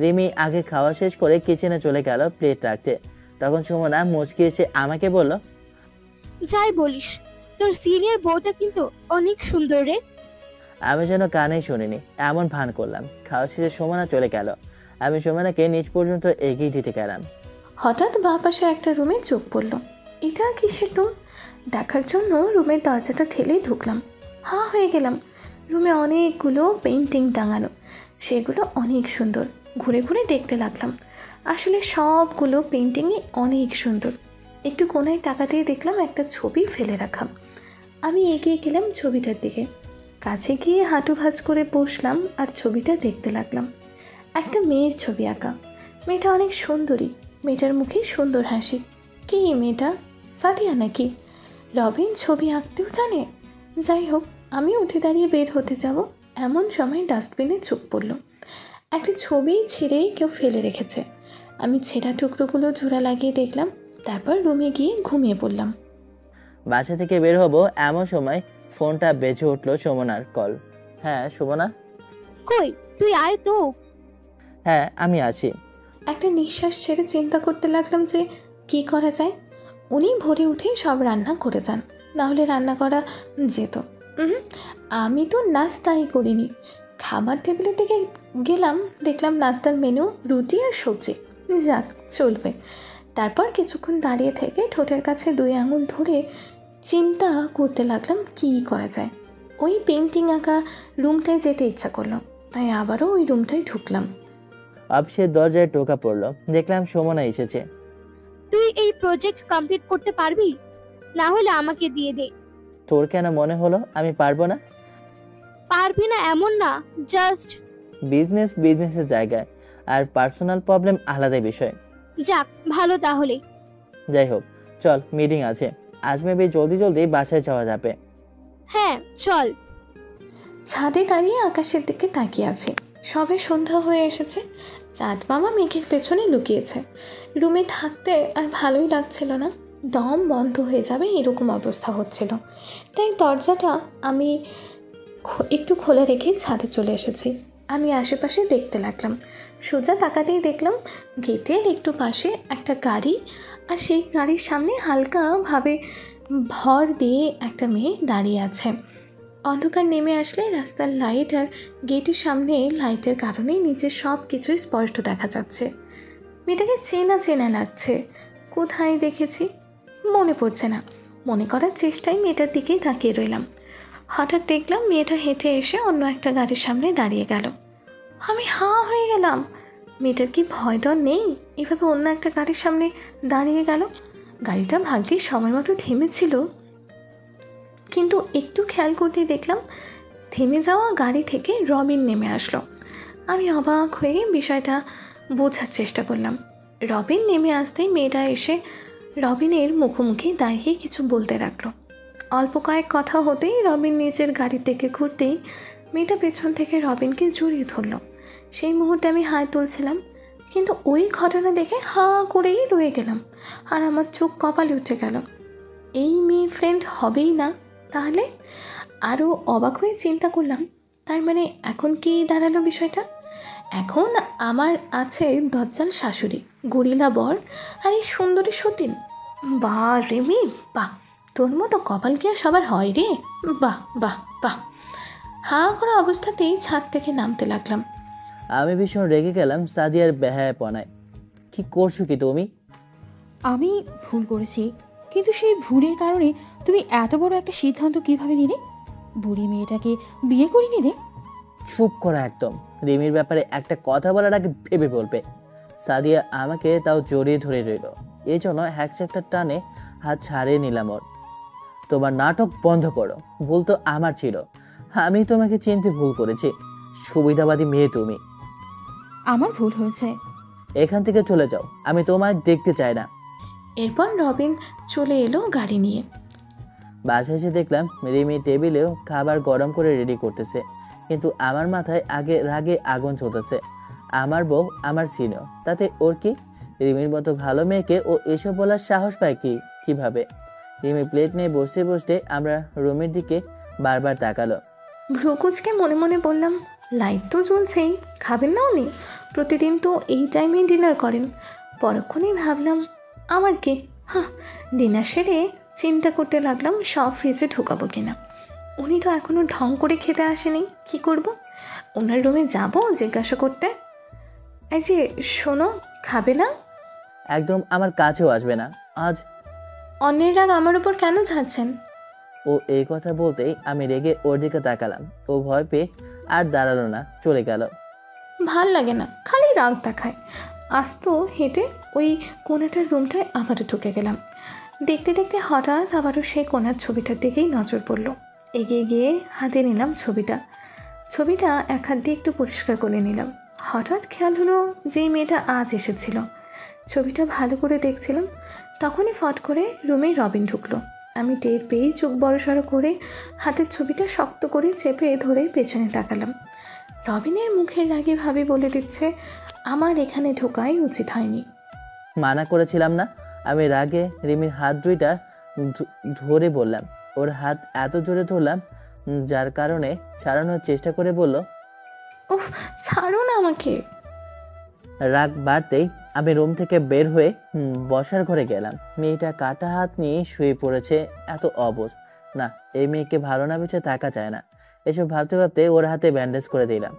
S1: রিমি আগে খাওয়া শেষ করে কিচেনে চলে গেল প্লেট রাখতে। তখন সুমনা মুচকি এসে আমাকে বলল,
S4: যাই বলিস, তোর সিনিয়র বউটা কিন্তু অনেক সুন্দর রে।
S1: আমি যেন কানেই শুনিনি, এমন ভান করলাম। খাওয়া শেষে সুমনা চলে গেল। আমি সুমনাকে নিচ পর্যন্ত এগিয়ে দিতে গেলাম।
S2: হঠাৎ বাঁ পাশে একটা রুমে চোখ পড়ল। এটা কিসের রুম? দেখার জন্য রুমের দরজাটা ঠেলেই ঢুকলাম। হাঁ হয়ে গেলাম। রুমে অনেকগুলো পেন্টিং টাঙানো, সেগুলো অনেক সুন্দর। ঘুরে ঘুরে দেখতে লাগলাম। আসলে সবগুলো পেন্টিংই অনেক সুন্দর। একটু কোনায় টাকা দিয়ে দেখলাম একটা ছবি ফেলে রাখা। আমি এগিয়ে গেলাম ছবিটার দিকে। কাছে গিয়ে হাঁটু ভাঁজ করে বসলাম আর ছবিটা দেখতে লাগলাম। একটা মেয়ের ছবি আঁকা। মেয়েটা অনেক সুন্দরী, মেয়েটার মুখে সুন্দর হাসি। কে এই মেয়েটা? সাদিয়া নাকি? রবিন ছবি আঁকতেও জানে? যাই হোক, আমি উঠে দাঁড়িয়ে বের হতে যাব, এমন সময় ডাস্টবিনে চোখ পড়ল। একটা ছবি ছিঁড়ে কেউ ফেলে রেখেছে। আমি ছেঁড়া টুকরোগুলো জোড়া লাগিয়ে দেখলাম, তারপর রুমে গিয়ে ঘুমিয়ে পড়লাম।
S1: বাসা থেকে বের হবো এমন সময় ফোনটা বেজে উঠলো সুমনার কল। হ্যাঁ সুমনা।
S4: কই তুই আয় তো।
S1: হ্যাঁ আমি আছি।
S2: একটা নিঃশ্বাস ছেড়ে চিন্তা করতে লাগলাম যে কি করা যায়। উনি ভোরে উঠে সব রান্না করে যান, না হলে রান্না করা যেত। আমি তো নাস্তাই করিনি। খাবার টেবিলের দিকে গেলাম, দেখলাম নাস্তার মেনু রুটি আর সবজি। যাক, চলবে। তারপর কিছুক্ষণ দাঁড়িয়ে থেকে ঠোঁটের কাছে 2 আঙুল ধরে চিন্তা করতে লাগলাম কি করা যায়। ওই পেন্টিং আঁকা রুমটায় যেতে ইচ্ছা করলো, তাই আবারও ওই রুমটায় ঢুকলাম।
S1: অফিসের দরজায় টোকা পড়লো, দেখলাম সুমনা এসেছে।
S4: তুই এই প্রজেক্ট কমপ্লিট করতে পারবি? না হলে আমাকে দিয়ে দে।
S1: তোর কেন মনে হলো আমি পারবো না?
S4: পারবি না এমন না, জাস্ট
S1: বিজনেসের জায়গায়, আর পার্সোনাল প্রবলেম আলাদা বিষয়।
S4: যাক ভালো তাহলে।
S1: যাই হোক, চল মিটিং আছে, আজ মেবি জলদি বাসায় যাওয়া যাবে।
S4: হ্যাঁ চল।
S2: ছাদে দাঁড়িয়ে আকাশের দিকে তাকিয়ে আছে। সবে সন্ধ্যা হয়ে এসেছে, চাঁদ মামা মেঘের পেছনে লুকিয়েছে। রুমে থাকতে আর ভালোই লাগছিল না, দম বন্ধ হয়ে যাবে এরকম অবস্থা হচ্ছিল। তাই দরজাটা আমি একটু খোলা রেখে ছাদে চলে এসেছি। আমি আশেপাশে দেখতে লাগলাম। সোজা তাকাতেই দেখলাম গেটের একটু পাশে একটা গাড়ি, আর সেই গাড়ির সামনে হালকাভাবে ভর দিয়ে একটা মেয়ে দাঁড়িয়ে আছে। অন্ধকার নেমে আসলে রাস্তার লাইট আর গেটের সামনে লাইটের কারণে নিচের সব কিছুই স্পষ্ট দেখা যাচ্ছে। মেয়েটাকে চেনা চেনা লাগছে, কোথায় দেখেছি মনে পড়ছে না। মনে করার চেষ্টায় মেয়েটার দিকেই তাকিয়ে রইলাম। হঠাৎ দেখলাম মেয়েটা হেঁটে এসে অন্য একটা গাড়ির সামনে দাঁড়িয়ে গেল। আমি হাঁ হয়ে গেলাম। মেয়েটার কি ভয় ডর নেই? এভাবে অন্য একটা গাড়ির সামনে দাঁড়িয়ে গেল। গাড়িটা ভাগ্যের সময় মতো থেমেছিল, কিন্তু একটু খেয়াল করতে দেখলাম থেমে যাওয়া গাড়ি থেকে রবিন নেমে আসলো। আমি অবাক হয়ে বিষয়টা বোঝার চেষ্টা করলাম। রবিন নেমে আসতেই মেয়েটা এসে রবিনের মুখোমুখি দাঁড়িয়ে কিছু বলতে লাগলো। অল্প কয়েক কথা হতেই রবিন নিজের গাড়ি থেকে ঘুরতেই মেয়েটা পেছন থেকে রবিনকে জড়িয়ে ধরলো। সেই মুহূর্তে আমি হাই তুলছিলাম, কিন্তু ওই ঘটনা দেখে হাঁ করেই রয়ে গেলাম, আর আমার চোখ কপালে উঠে গেল। এই মেয়ে ফ্রেন্ড হবেই না তাহলে? আরও অবাক হয়ে চিন্তা করলাম, তার মানে এখন কি দাঁড়ালো বিষয়টা? এখন আমার আছে দজ্জাল শাশুড়ি, গরিলা বর, আর এই সুন্দরী সতীন। বাহ রেমি বাহ, তোর মতো কপাল কি আর সবার হয় রে? বাহ বাহ বাহ। হাঁ করা অবস্থাতেই ছাদ থেকে নামতে লাগলাম।
S1: আমি ভীষণ রেগে গেলাম সাদিয়ার বেহায়াপনায়। কি করছো কি তুমি?
S3: আমি ভুল করেছি, কিন্তু সেই ভুলের কারণে তুমি এত বড় একটা সিদ্ধান্ত কিভাবে নিলে? বুড়ি মেয়েটাকে বিয়ে করে নিলে?
S1: চুপ করা একদম। রিমির ব্যাপারে একটা কথা বলার আগে ভেবে বলবে। সাদিয়া আমাকে তাও জড়িয়ে ধরে রইল, এই জন্য একটা টানে হাত ছাড়িয়ে নিলাম ওর। তোমার নাটক বন্ধ করো, ভুল তো আমার ছিল। আমি তোমাকে চিনতে ভুল করেছি, সুবিধাবাদী মেয়ে তুমি।
S3: আমার ভুল হয়েছে।
S1: এখান থেকে চলে যাও, আমি তোমায় দেখতে চাই না।
S2: এরপর রবিন চলে এলো গাড়ি নিয়ে।
S1: বাসায় এসে দেখলাম রিমি টেবিলেও খাবার গরম করে রেডি করতেছে, কিন্তু আমার মাথায় রাগে আগুন চলতেছে। আমার বউ আমার সিনিয়র, তাতে ওর কি? রিমির মতো ভালো মেয়েকে ও এসব বলার সাহস পায় কিভাবে? রিমি প্লেট নিয়ে বসতে আমরা রুমের দিকে বারবার তাকালো।
S2: ভ্রুকুচকে মনে মনে বললাম, লাইট তো জ্বলছেই, খাবেন না উনি? প্রতিদিন তো এই টাইমে ডিনার করেন। পরক্ষণেই ভাবলাম আমার কি, ডিনার সেরে চিন্তা করতে লাগলাম সব ফ্রিজে ঢোকাবো কিনা। উনি তো এখনও ঢং করে খেতে আসেনি, কি করব? ওনার রুমে যাব জিজ্ঞাসা করতে, এই যে শোনো, খাবে না?
S1: একদম আমার কাছেও আসবে না আজ।
S2: অন্যের রাগ আমার উপর কেন ঝাড়ছেন?
S1: ও এই কথা বলতেই আমি রেগে ওর দিকে তাকালাম। ও ভয় পেয়ে আর দাঁড়ালো না, চলে গেল।
S2: ভাল লাগে না, খালি রাগ দেখায়। আস্ত হেঁটে ওই কোনাটার রুমটায় আবারও ঢুকে গেলাম। দেখতে দেখতে হঠাৎ আবারও সেই কোনার ছবিটার দিকেই নজর পড়ল। এগিয়ে গিয়ে হাতে নিলাম ছবিটা এক হাত দিয়ে একটু পরিষ্কার করে নিলাম। হঠাৎ খেয়াল হলো যে এই মেয়েটা আজ এসেছিল। ছবিটা ভালো করে দেখছিলাম, তখনই ফট করে রুমে রবিন ঢুকলো। আমি টের পেয়েই চোখ বড়সড় করে হাতের ছবিটা শক্ত করে চেপে ধরে পেছনে তাকালাম। রবিনের মুখের রাগে ভাবে বলে দিচ্ছে আমার এখানে ঢোকাই উচিত হয়নি।
S1: মানা করেছিলাম না? আমি রাগে রিমির হাত দুইটা ধরে বললাম। ওর হাত এত জোরে ধরলাম যার কারণে ছাড়ানোর চেষ্টা করে বলল,
S2: উফ, ছাড়ো না আমাকে।
S1: রাগ বাড়তেই আমি রুম থেকে বের হয়ে বসার ঘরে গেলাম। মেয়েটা কাটা হাত নিয়ে শুয়ে পড়েছে। এত অবশ না, এই মেয়েকে ভালো না বেঁচে থাকা যায় না। এসব ভাবতে ভাবতে ওর হাতে ব্যান্ডেজ করে দিলাম।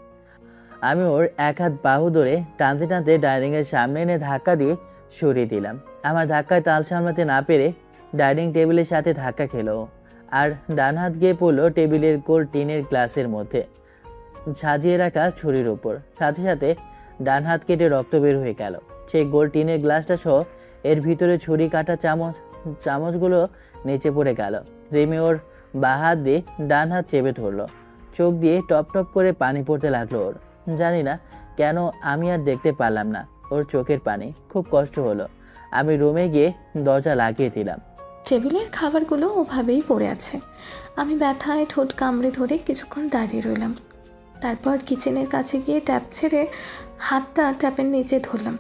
S1: আমি ওর এক হাত বাহু ধরে টানতে টানতে ডাইনিংয়ের সামনে এনে ধাক্কা দিয়ে সরিয়ে দিলাম। আমার ধাক্কায় তাল সামলাতে না পেরে ডাইনিং টেবিলের সাথে ধাক্কা খেলো, আর ডান হাত গিয়ে পড়লো টেবিলের গোল টিনের গ্লাসের মধ্যে সাজিয়ে রাখা ছুরির উপর। সাথে সাথে ডান হাত কেটে রক্ত বের হয়ে গেল। সেই গোল টিনের গ্লাসটা সহ এর ভিতরে ছুরি কাটা চামচগুলো নিচে পড়ে গেল। রিমি ওর বাঁ হাত দিয়ে ডান হাত চেপে ধরলো। চোখ দিয়ে টপ টপ করে পানি পড়তে লাগলো ওর। জানি না কেন আমি আর দেখতে পারলাম না ওর চোখের পানি। খুব কষ্ট হলো। আমি রুমে গিয়ে দরজা লাগিয়ে দিলাম।
S2: টেবিলের খাবারগুলো ওভাবেই পড়ে আছে। আমি ব্যথায় ঠোঁট কামড়ে ধরে কিছুক্ষণ দাঁড়িয়ে রইলাম। তারপর কিচেনের কাছে গিয়ে ট্যাপ ছেড়ে হাতটা ট্যাপের নিচে ধরলাম।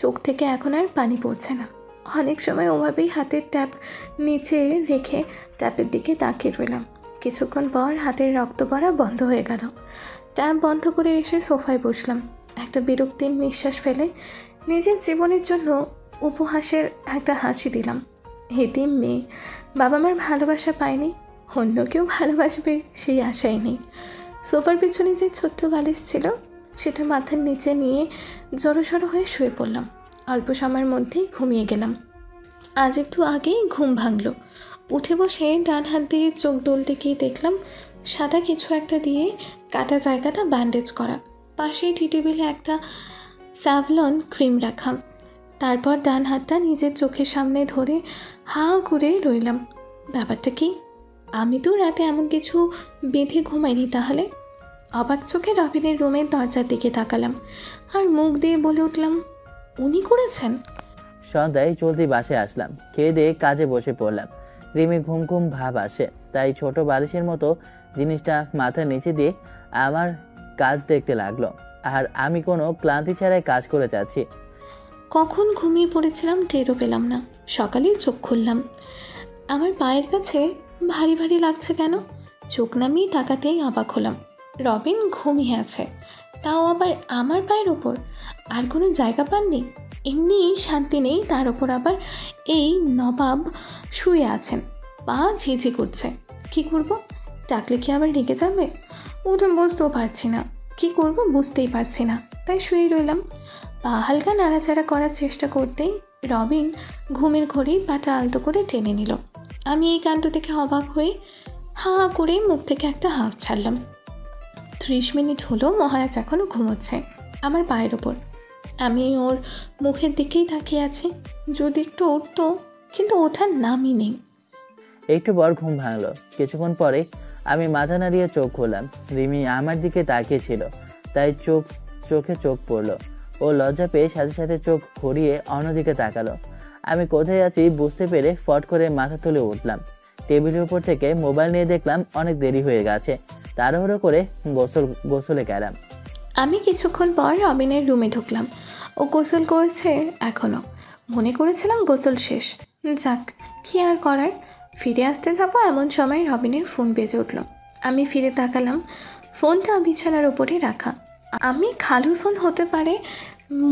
S2: চোখ থেকে এখন আর পানি পড়ছে না। অনেক সময় ওভাবেই হাতের ট্যাপ নিচে রেখে ট্যাপের দিকে তাকিয়ে রইলাম। কিছুক্ষণ পর হাতের রক্ত পড়া বন্ধ হয়ে গেল। ট্যাপ বন্ধ করে এসে সোফায় বসলাম। একটা বিরক্তির নিঃশ্বাস ফেলে নিজের জীবনের জন্য উপহাসের একটা হাসি দিলাম। এতিম মেয়ে, বাবা মার ভালোবাসা পায়নি, অন্য কেউ ভালোবাসবে সেই আশাই নেই। সোফার পিছনে যে ছোট্ট বালিশ ছিল সেটা মাথার নিচে নিয়ে জড়সড় হয়ে শুয়ে পড়লাম। অল্প সময়ের মধ্যেই ঘুমিয়ে গেলাম। আজ একটু আগেই ঘুম ভাঙলো। উঠে বসে ডান হাত দিয়ে চোখ ডলতে গিয়ে দেখলাম সাদা কিছু একটা দিয়ে কাটা জায়গাটা ব্যান্ডেজ করা। পাশেই টি টেবিলে একটা স্যাভলন ক্রিম রাখা। তারপর ডান হাতটা নিজের চোখের সামনে ধরে হাঁ করে রইলাম। ব্যাপারটা কি? আমি তো রাতে এমন কিছু বেঁধে ঘুমাইনি তাহলে? অবাক চোখে রবিনের রুমের দরজার দিকে তাকালাম আর মুখ দিয়ে বলে উঠলাম, উনি করেছেন?
S1: সন্ধ্যায় জলদি বাসায় আসলাম। খেয়ে দিয়ে কাজে বসে পড়লাম। রিমি ঘুম ঘুম ভাব আসে, তাই ছোট বালিশের মতো জিনিসটা মাথার নিচে দিয়ে আমার কাজ দেখতে লাগলো। আর আমি কোনো ক্লান্তি ছাড়াই কাজ করে যাচ্ছি।
S2: কখন ঘুমিয়ে পড়েছিলাম টেরও পেলাম না। সকালেই চোখ খুললাম। আমার পায়ের কাছে ভারী ভারী লাগছে কেন? চোখ নামিয়ে তাকাতেই অবাক হলাম। রবিন ঘুমিয়ে আছে, তাও আবার আমার পায়ের ওপর। আর কোনো জায়গা পাননি? এমনি শান্তি নেই, তার ওপর আবার এই নবাব শুয়ে আছেন, পা ঝিঝি করছে। কি করব? ডাকলে কি আবার রেগে যাবে? উঠে বসতেও পারছি না, কি করব বুঝতেই পারছি না, তাই শুয়ে রইলাম। পা হালকা নাড়াচাড়া করার চেষ্টা করতেই রবিন ঘুমের ঘোরেই পাটা আলতো করে টেনে নিল। আমি এই কাণ্ড থেকে অবাক হয়ে হাঁ করে মুখ থেকে একটা হাঁফ ছাড়লাম। 30 মিনিট হলো মহারাজ এখনও ঘুমোচ্ছে আমার পায়ের ওপর। আমি ওর মুখের দিকেই তাকিয়ে আছি, যদি একটু উঠতো, কিন্তু ওঠার নামই নেই।
S1: একটু পর ঘুম ভাঙলো। কিছুক্ষণ পরে আমি মাথা নাড়িয়ে চোখ খুললাম। রিমি আমার দিকে তাকিয়েছিল, তাই চোখে চোখ পড়লো। ও লজ্জা পেয়ে সাথে সাথে চোখ ঘুরিয়ে অন্যদিকে তাকালো। আমি কোথায় আছি বুঝতে পেরে ফট করে মাথা তুলে উঠলাম। টেবিলের উপর থেকে মোবাইল নিয়ে দেখলাম অনেক দেরি হয়ে গেছে। তাড়াহুড়ো করে গোসলে গেলাম।
S2: আমি কিছুক্ষণ পর রবিনের রুমে ঢুকলাম। ও গোসল করছে এখনও। মনে করেছিলাম গোসল শেষ। যাক, কি আর করার। ফিরে আসতে যাবো এমন সময় রবিনের ফোন বেজে উঠল। আমি ফিরে তাকালাম, ফোনটা বিছানার উপরে রাখা। আমি খালুর ফোন হতে পারে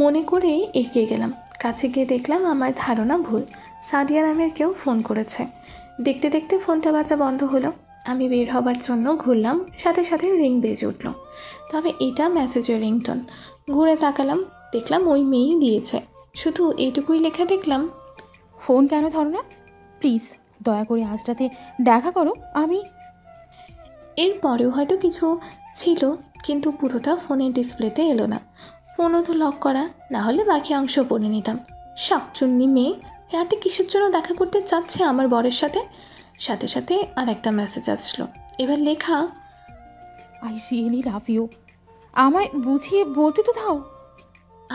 S2: মনে করে এগিয়ে গেলাম। কাছে গিয়ে দেখলাম আমার ধারণা ভুল। সাদিয়া নামের কেউ ফোন করেছে। দেখতে দেখতে ফোনটা বাজা বন্ধ হলো। আমি বের হবার জন্য ঘুরলাম, সাথে সাথে রিং বেজে উঠল। তবে এটা মেসেজের রিংটোন। ঘুরে তাকালাম, দেখলাম ওই মেয়েই দিয়েছে। শুধু এইটুকুই লেখা দেখলাম,
S3: ফোন কেন ধরো না? প্লিজ দয়া করে আজ রাতে দেখা করো। আমি
S2: এর পরেও হয়তো কিছু ছিল, কিন্তু পুরোটা ফোনের ডিসপ্লেতে এলো না। ফোনও তো লক করা, না হলে বাকি অংশ পড়ে নিতাম। শাকচুন্নি মেয়ে রাতে কিসের জন্য দেখা করতে চাচ্ছে আমার বরের সাথে? সাথে সাথে আর একটা মেসেজ আসলো, এবার লেখা,
S3: আই রিয়েলি লাভ ইউ। আমায় বুঝিয়ে বলতে তো দাও।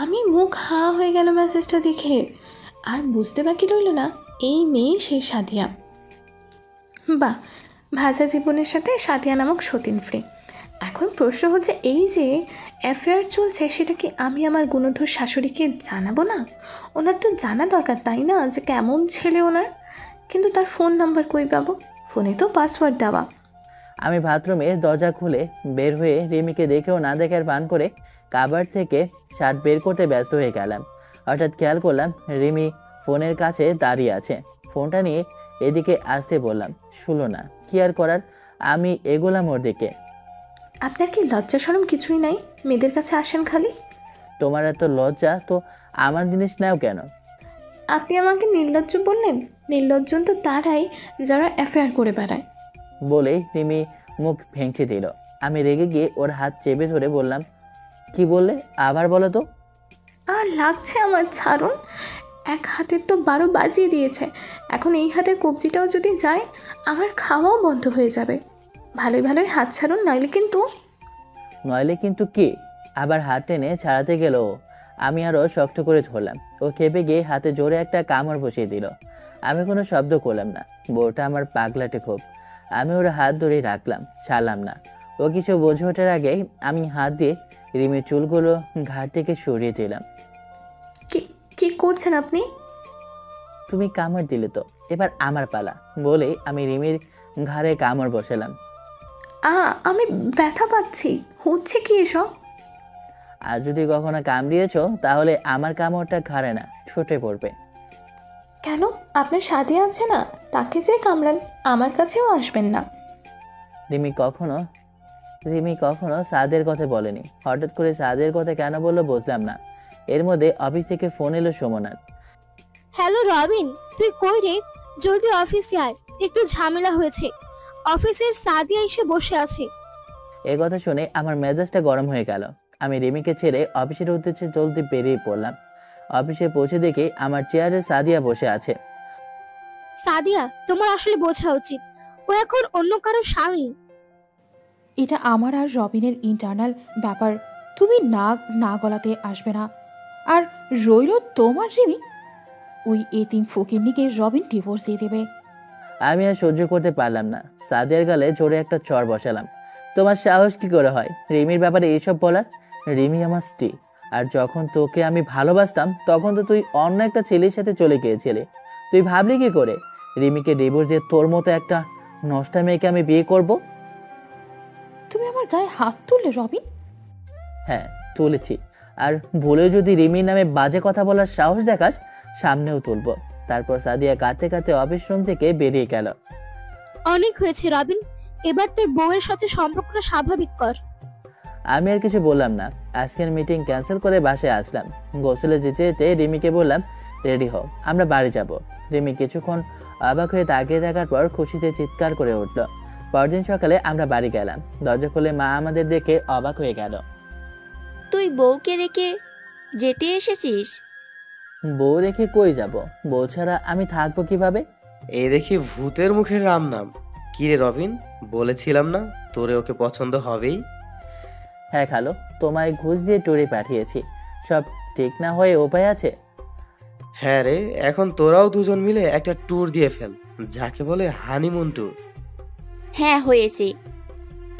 S2: আমি মুখ হা হয়ে গেল মেসেজটা দেখে। আর বুঝতে বাকি রইল না এই মেয়ে সেই সাদিয়া। বাহ, ভাজা জীবনের সাথে সাদিয়া নামক সতীন ফ্রি। এখন প্রশ্ন হচ্ছে এই যে অ্যাফেয়ার চলছে সেটা কি আমি আমার গুণধর শাশুড়িকে জানাবো না? ওনার তো জানা দরকার, তাই না, যে কেমন ছেলে ওনার। কিন্তু তার ফোন নাম্বার কই পাবো? ফোনে তো পাসওয়ার্ড দেওয়া।
S1: আমি বাথরুমের দরজা খুলে বের হয়ে রিমিকে দেখেও না দেখার ভান করে কাবার্ড থেকে শার্ট বের করতে ব্যস্ত হয়ে গেলাম। হঠাৎ খেয়াল করলাম রিমি ফোনের কাছে দাঁড়িয়ে আছে। ফোনটা নিয়ে এদিকে আসতে বললাম, শুলো না। কি আর করার, আমি এগোলাম ওর দিকে।
S2: আপনার কি লজ্জা শরম কিছুই নাই? মেয়েদের কাছে আসেন খালি।
S1: তোমার এত লজ্জা তো আমার জিনিস নাও কেন?
S2: আপনি আমাকে নির্লজ্জ বললেন? নির্লজ্জন তো তারাই যারা অ্যাফেয়ার করে বেড়ায়।
S1: বলেই রিমি মুখ ভেঙচে দিল। আমি রেগে গিয়ে ওর হাত চেপে ধরে বললাম, কি বললে আবার বলো তো?
S2: আর লাগছে আমার, ছাড়ুন। এক হাতের তো 12 বাজিয়ে দিয়েছে, এখন এই হাতের কবজিটাও যদি যায় আমার খাওয়াও বন্ধ হয়ে যাবে। ভালোই ভালোই হাত ছাড়ুন,
S1: নইলে কিন্তু কি? আবার হাত টেনে ছাড়াতে গেল ও। আমি আরও শক্ত করে ধরলাম। ও খেপে গিয়ে হাতে জোরে একটা কামড় বসিয়ে দিল। আমি কোনো শব্দ করলাম না। বউটা আমার পাগলাটে খুব। আমি ওর হাত ধরে রাখলাম, ছাড়লাম না। ও কিছু বোঝে ওঠার আগেই আমি হাত দিয়ে রিমির চুলগুলো ঘাট থেকে সরিয়ে দিলাম।
S2: কি করছেন আপনি?
S1: তুমি কামড় দিলে তো, এবার আমার পালা। বলে আমি রিমির ঘাড়ে কামড় বসালাম।
S2: আমি ব্যথা পাচ্ছি। হচ্ছে কি এসব?
S1: আর যদি কখনো কামড়িয়েছ তাহলে আমার কামড়টা ঘাড়ে না, ঠোঁটে পড়বে।
S2: কেন? আপনার সাথে আছে না, তাকে যে কামড়ান, আমার কাছেও আসবেন না।
S1: রিমি কখনো সাদের কথা বলেনি। হঠাৎ করে সাদের কথা কেন বললো বুঝলাম না। এর মধ্যে অফিস থেকে ফোন এলো সুমনার।
S4: হ্যালো রবিন, তুই কই রে? জলদি অফিসে আয়, একটু ঝামেলা হয়েছে। অফিসের সাদিয়া এসে বসে আছে।
S1: এ কথা শুনে আমার মেজাজটা গরম হয়ে গেল। আমি রিমিকে ছেড়ে অফিসের উদ্দেশ্যে জলদি বেরিয়ে পড়লাম। অফিসে পৌঁছে দেখি আমার চেয়ারে সাদিয়া বসে আছে।
S4: সাদিয়া, তোমার আসলে বোঝা উচিত, ও এখন অন্য কারো স্বামী।
S3: এটা আমার আর রবিনের ইন্টারনাল ব্যাপার, তুমি না গলাতে আসবে না। আর রইল তোমার রিমি, ওই এতিম ফকিন্নিকে রবিন ডিভোর্স দিয়ে দেবে।
S1: আমি আর সহ্য করতে পারলাম না। সাদিয়ার গালে জোরে একটা চড় বসালাম। তোমার সাহস কি করে হয় রিমির ব্যাপারে এইসব বলার? রিমি আমার স্ত্রী, আর যখন তোকে আমি ভালোবাসতাম তখন তো তুই অন্য একটা ছেলের সাথে চলে গিয়েছিলি। তুই ভাবলি কি করে রিমিকে ডিভোর্স দিয়ে তোর মতো একটা নষ্টা মেয়েকে আমি বিয়ে করব?
S3: তুমি আমার গায়ে হাত তুললে রবিন?
S1: হ্যাঁ, তুলেছি। আর ভুলে যদি রিমির নামে বাজে কথা বলার সাহস দেখাস, সামনেও তুলব। তারপর সাদিয়া কাঁদতে কাঁদতে অফিস রুম থেকে বেরিয়ে গেল।
S4: অনেক হয়েছে রবিন, এবার তোর বউয়ের সাথে সম্পর্কটা স্বাভাবিক কর।
S1: আমি আর কিছু বললাম না। আজকের মিটিং ক্যান্সেল করে বাসায় আসলাম। গোসলে যেতে যেতে রিমিকে বললাম, রেডি হও, আমরা বাড়ি যাব। রিমি কিছুক্ষণ অবাক হয়ে তাকিয়ে থাকার পর খুশিতে চিৎকার করে উঠল। পরদিন সকালে আমরা বাড়ি গেলাম। দরজা খুলে মা আমাদের দেখে অবাক হয়ে গেল।
S6: তুই বউকে রেখে যেতে এসেছিস?
S1: বউ রেখে কই যাব? বউ ছাড়া আমি থাকবো কিভাবে?
S8: এই দেখি ভূতের মুখের রাম নাম। কিরে রবিন, বলেছিলাম না তোরে ওকে পছন্দ হবেই।
S1: হ্যাঁ খালো, তোমায় ঘুষ দিয়ে টুরে পাঠিয়েছি। সব ঠিক না হয়ে উপায় আছে?
S8: হ্যাঁ রে, এখন তোরাও দুজন মিলে একটা ট্যুর দিয়ে ফেল, যাকে বলে হানিমুন ট্যুর।
S6: হ্যাঁ হয়েছে,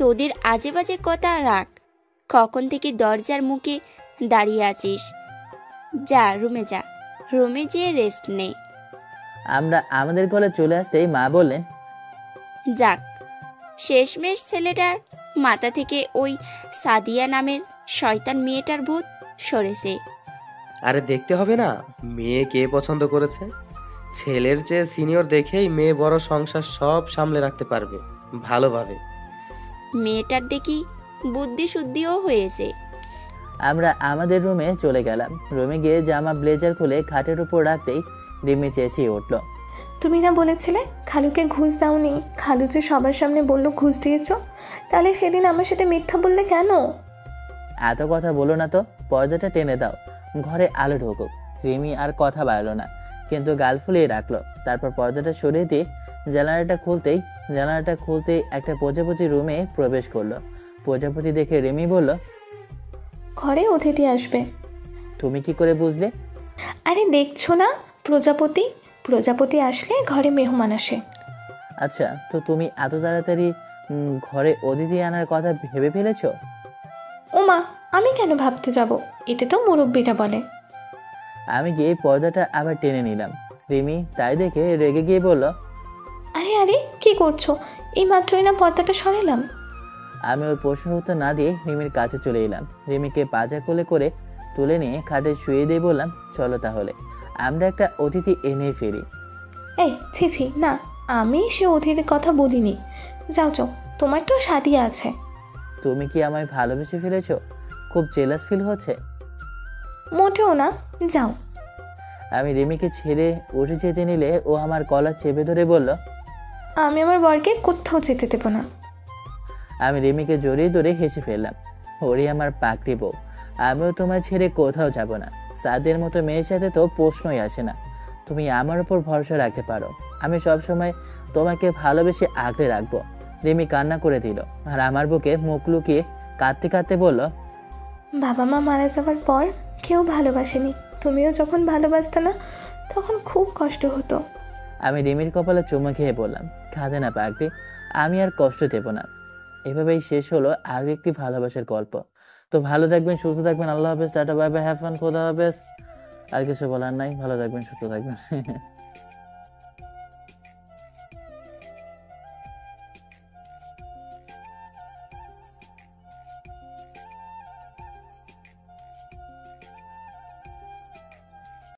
S6: তোদের আজে বাজে কথা রাখ। কখন থেকে দরজার মুখে দাঁড়িয়ে আছিস? যা রুমে যা, রুমে যেয়ে রেস্ট নে।
S1: আমরা আমাদের ঘরে চলে আসতেই মা বললেন,
S6: যাক, শেষমেশ ছেলেটার মাথা থেকে ওই সাদিয়া নামের শয়তান মেয়েটার ভূত সরেছে।
S8: আরে দেখতে হবে না মেয়ে কে পছন্দ করেছে? ছেলের চেয়ে সিনিয়র দেখেই মেয়ে বড় সংসার সব সামলে রাখতে পারবে ভালোভাবে।
S6: মেয়েটার দেখি বুদ্ধি শুদ্ধিও হয়েছে।
S1: আমরা আমাদের রুমে চলে গেলাম। রুমে গিয়ে জামা ব্লেজার খুলে খাটের উপর রাখতেই রিমি চেঁচিয়ে উঠল,
S2: তুমি না বলেছিলে খালুকে ঘুষ দাওনি? খালু যে সবার সামনে বললো ঘুষ দিয়েছ, তাহলে সেদিন আমার সাথে মিথ্যা বললে কেন?
S1: এত কথা বলো না তো, পর্দাটা টেনে দাও, ঘরে আলো ঢোকুক। রিমি আর কথা বাড়লো না, কিন্তু গাল ফুলিয়ে রাখলো। তারপর পর্দাটা সরিয়ে দিয়ে জানালাটা খুলতেই একটা প্রজাপতি রুমে প্রবেশ করলো। প্রজাপতি দেখে রিমি বলল,
S2: ঘরে অতিথি আসবে।
S1: তুমি কি করে বুঝলে?
S2: আরে দেখছো না, প্রজাপতি প্রজাপতি আসলে ঘরে মেহমান আসে।
S1: আচ্ছা, তো তুমি এত তাড়াতাড়ি ঘরে অতিথি আনার কথা ভেবে ফেলেছো?
S2: ওমা, আমি কেন ভাবতে যাব, এটা তো মুরব্বীরা বলে।
S1: আমি গিয়ে পর্দাটা আবার টেনে নিলাম। রিমি তাই দেখে রেগে গিয়ে বলল,
S2: আরে আরে, কি করছো? এই মাত্রই না পর্দাটা সরালাম।
S1: আমি ওর প্রশ্নের উত্তর না দিয়ে রিমির কাছে চলে এলাম। রিমিকে পাজা কোলে করে তুলে নিয়ে খাটে শুয়ে দিয়ে বললাম, চলো তাহলে আমরা একটা অতিথি এনে ফেলি।
S2: এই ছি ছি, না, আমি সে অতিথির কথা বলিনি। যাও যাও, তোমার তো সাদিয়া আছে।
S1: তুমি কি আমায় ভালোবেসে ফেলেছো? খুব জেলাস ফিল হচ্ছে।
S2: মোটেও না, যাও।
S1: আমি রিমিকে ছেড়ে উঠে যেতে নিলে ও আমার গলা চেপে ধরে বলল,
S2: আমি আমার বরকে কোথাও যেতে দেবো না।
S1: আমি রিমিকে জড়িয়ে ধরে হেসে ফেললাম। ওরে আমার পাকড়ি বউ, আমিও তোমার ছেড়ে কোথাও যাব না। সাদের মতো মেয়ের সাথে তো প্রশ্নই আসে না। তুমি আমার উপর ভরসা রাখতে পারো, আমি সবসময় তোমাকে ভালোবেসে আগলে রাখবো। রিমি কান্না করে দিল আর আমার বুকে মুখ লুকিয়ে কাঁদতে কাঁদতে বলল,
S2: বাবা মা মারা যাওয়ার পর কেউ ভালোবাসেনি, তুমিও যখন ভালোবাসতে না তখন খুব কষ্ট হতো।
S1: আমি রিমির কপালে চুমা খেয়ে বললাম, কাঁদে না পাগড়ি, আমি আর কষ্ট দেব না। এভাবেই শেষ হলো আরও একটি ভালোবাসার গল্প। তো ভালো থাকবেন, সুস্থ থাকবেন। আল্লাহ হাফেজ, tata, bye bye, have fun, খোদা হাফেজ। আর কিছু বলার নাই, ভালো থাকবেন, সুস্থ থাকবেন।